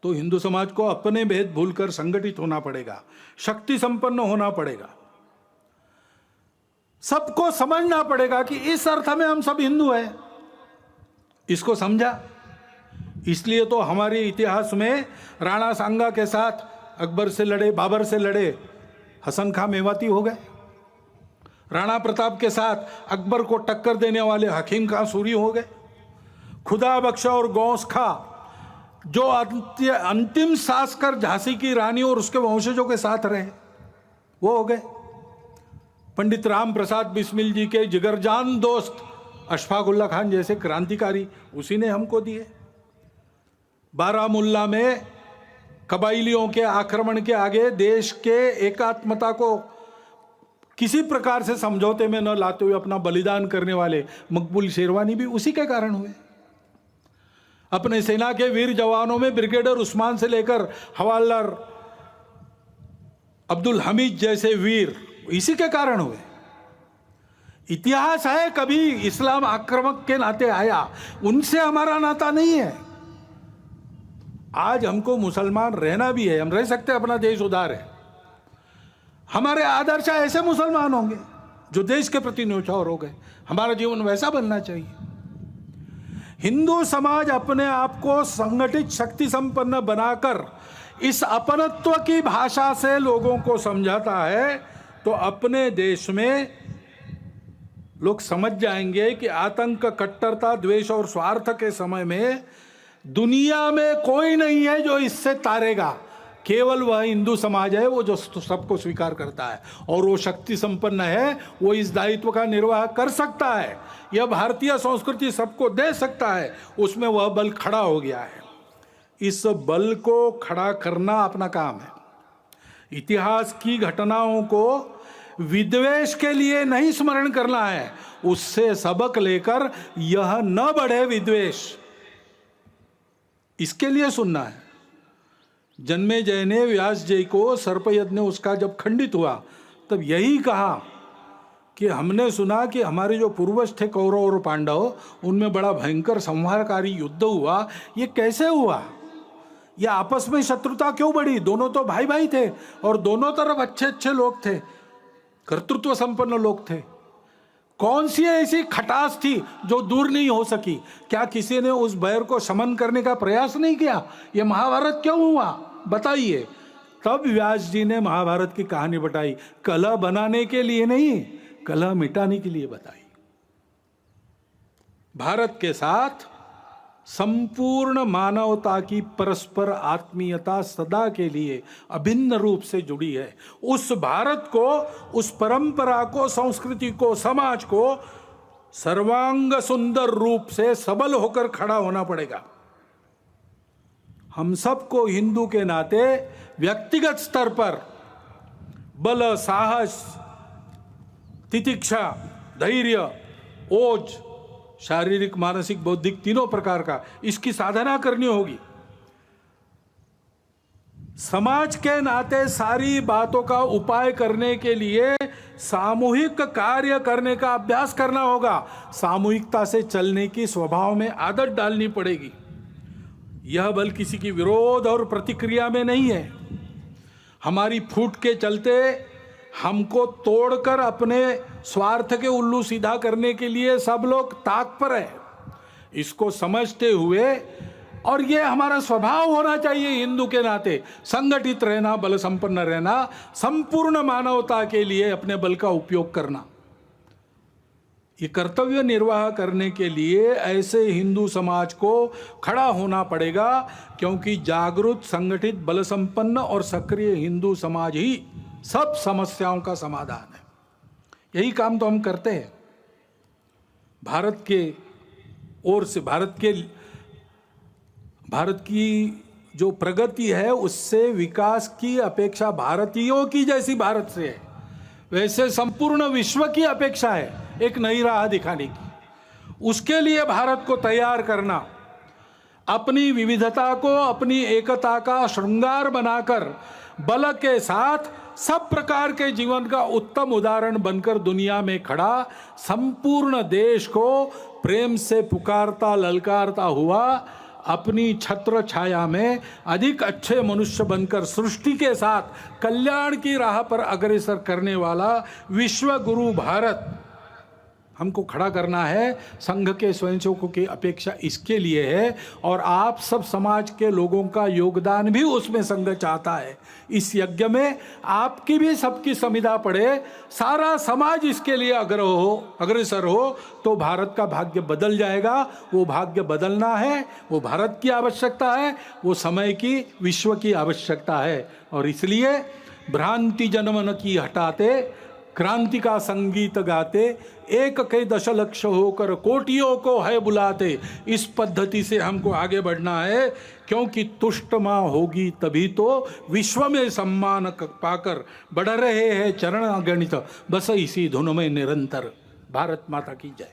तो हिंदू समाज को अपने भेद भूलकर संगठित होना पड़ेगा, शक्ति संपन्न होना पड़ेगा। सबको समझना पड़ेगा कि इस अर्थ में हम सब हिंदू हैं। इसको समझा, इसलिए तो हमारे इतिहास में राणा सांगा के साथ अकबर से लड़े, बाबर से लड़े, हसन खां मेवाती हो गए। राणा प्रताप के साथ अकबर को टक्कर देने वाले हकीम खां सूरी हो गए। खुदा बख्शा और गौस खां जो अंतिम सांस कर झांसी की रानी और उसके वंशजों के साथ रहे, वो हो गए। पंडित राम प्रसाद बिस्मिल जी के जिगरजान दोस्त अशफाक उल्ला खान जैसे क्रांतिकारी उसी ने हमको दिए। बारामुल्ला में कबाइलियों के आक्रमण के आगे देश के एकात्मता को किसी प्रकार से समझौते में न लाते हुए अपना बलिदान करने वाले मकबूल शेरवानी भी उसी के कारण हुए। अपने सेना के वीर जवानों में ब्रिगेडियर उस्मान से लेकर हवालदार अब्दुल हमीद जैसे वीर इसी के कारण हुए। इतिहास है, कभी इस्लाम आक्रामक के नाते आया, उनसे हमारा नाता नहीं है। आज हमको मुसलमान रहना भी है, हम रह सकते हैं, अपना देश उदार है। हमारे आदर्श ऐसे मुसलमान होंगे जो देश के प्रति न्यौछावर हो गए। हमारा जीवन वैसा बनना चाहिए। हिंदू समाज अपने आप को संगठित शक्ति संपन्न बनाकर इस अपनत्व की भाषा से लोगों को समझाता है, तो अपने देश में लोग समझ जाएंगे कि आतंक, कट्टरता, द्वेष और स्वार्थ के समय में दुनिया में कोई नहीं है जो इससे तारेगा। केवल वह हिंदू समाज है वो जो सबको स्वीकार करता है, और वो शक्ति संपन्न है, वो इस दायित्व का निर्वाह कर सकता है। यह भारतीय संस्कृति सबको दे सकता है, उसमें वह बल खड़ा हो गया है। इस बल को खड़ा करना अपना काम है। इतिहास की घटनाओं को विद्वेष के लिए नहीं स्मरण करना है, उससे सबक लेकर यह न बढ़े विद्वेष, इसके लिए सुनना है। जन्मेजय ने व्यास जी को सर्प यज्ञ उसका जब खंडित हुआ तब यही कहा कि हमने सुना कि हमारे जो पूर्वज थे कौरव और पांडव, उनमें बड़ा भयंकर संहारकारी युद्ध हुआ। ये कैसे हुआ? ये आपस में शत्रुता क्यों बढ़ी? दोनों तो भाई भाई थे और दोनों तरफ अच्छे अच्छे लोग थे, कर्तृत्व संपन्न लोग थे। कौन सी ऐसी खटास थी जो दूर नहीं हो सकी? क्या किसी ने उस बैर को शमन करने का प्रयास नहीं किया? ये महाभारत क्यों हुआ बताइए। तब व्यास जी ने महाभारत की कहानी बताई, कलह बनाने के लिए नहीं, कलह मिटाने के लिए बताई। भारत के साथ संपूर्ण मानवता की परस्पर आत्मीयता सदा के लिए अभिन्न रूप से जुड़ी है। उस भारत को, उस परंपरा को, संस्कृति को, समाज को सर्वांग सुंदर रूप से सबल होकर खड़ा होना पड़ेगा। हम सबको हिंदू के नाते व्यक्तिगत स्तर पर बल, साहस, तितिक्षा, धैर्य, ओज, शारीरिक, मानसिक, बौद्धिक, तीनों प्रकार का इसकी साधना करनी होगी। समाज के नाते सारी बातों का उपाय करने के लिए सामूहिक कार्य करने का अभ्यास करना होगा। सामूहिकता से चलने की स्वभाव में आदत डालनी पड़ेगी। यह बल किसी की विरोध और प्रतिक्रिया में नहीं है। हमारी फूट के चलते हमको तोड़कर अपने स्वार्थ के उल्लू सीधा करने के लिए सब लोग ताक पर है। इसको समझते हुए, और ये हमारा स्वभाव होना चाहिए हिंदू के नाते, संगठित रहना, बल संपन्न रहना, संपूर्ण मानवता के लिए अपने बल का उपयोग करना। ये कर्तव्य निर्वाह करने के लिए ऐसे हिंदू समाज को खड़ा होना पड़ेगा, क्योंकि जागरूक, संगठित, बल संपन्न और सक्रिय हिंदू समाज ही सब समस्याओं का समाधान है। यही काम तो हम करते हैं। भारत के ओर से भारत की जो प्रगति है उससे विकास की अपेक्षा भारतीयों की जैसी भारत से है, वैसे संपूर्ण विश्व की अपेक्षा है एक नई राह दिखाने की। उसके लिए भारत को तैयार करना, अपनी विविधता को अपनी एकता का श्रृंगार बनाकर बल के साथ सब प्रकार के जीवन का उत्तम उदाहरण बनकर दुनिया में खड़ा संपूर्ण देश को प्रेम से पुकारता ललकारता हुआ अपनी छत्र छाया में अधिक अच्छे मनुष्य बनकर सृष्टि के साथ कल्याण की राह पर अग्रसर करने वाला विश्व गुरु भारत हमको खड़ा करना है। संघ के स्वयंसेवकों की अपेक्षा इसके लिए है, और आप सब समाज के लोगों का योगदान भी उसमें संघ चाहता है। इस यज्ञ में आपकी भी सबकी संविदा पड़े, सारा समाज इसके लिए अग्रसर हो तो भारत का भाग्य बदल जाएगा। वो भाग्य बदलना है, वो भारत की आवश्यकता है, वो समय की, विश्व की आवश्यकता है। और इसलिए भ्रांति जनमन की हटाते, क्रांति का संगीत गाते, एक के दशलक्ष होकर कोटियों को है बुलाते, इस पद्धति से हमको आगे बढ़ना है। क्योंकि तुष्ट माँ होगी तभी तो विश्व में सम्मान पाकर बढ़ रहे हैं चरण अगणित, बस इसी धुन में निरंतर। भारत माता की जय।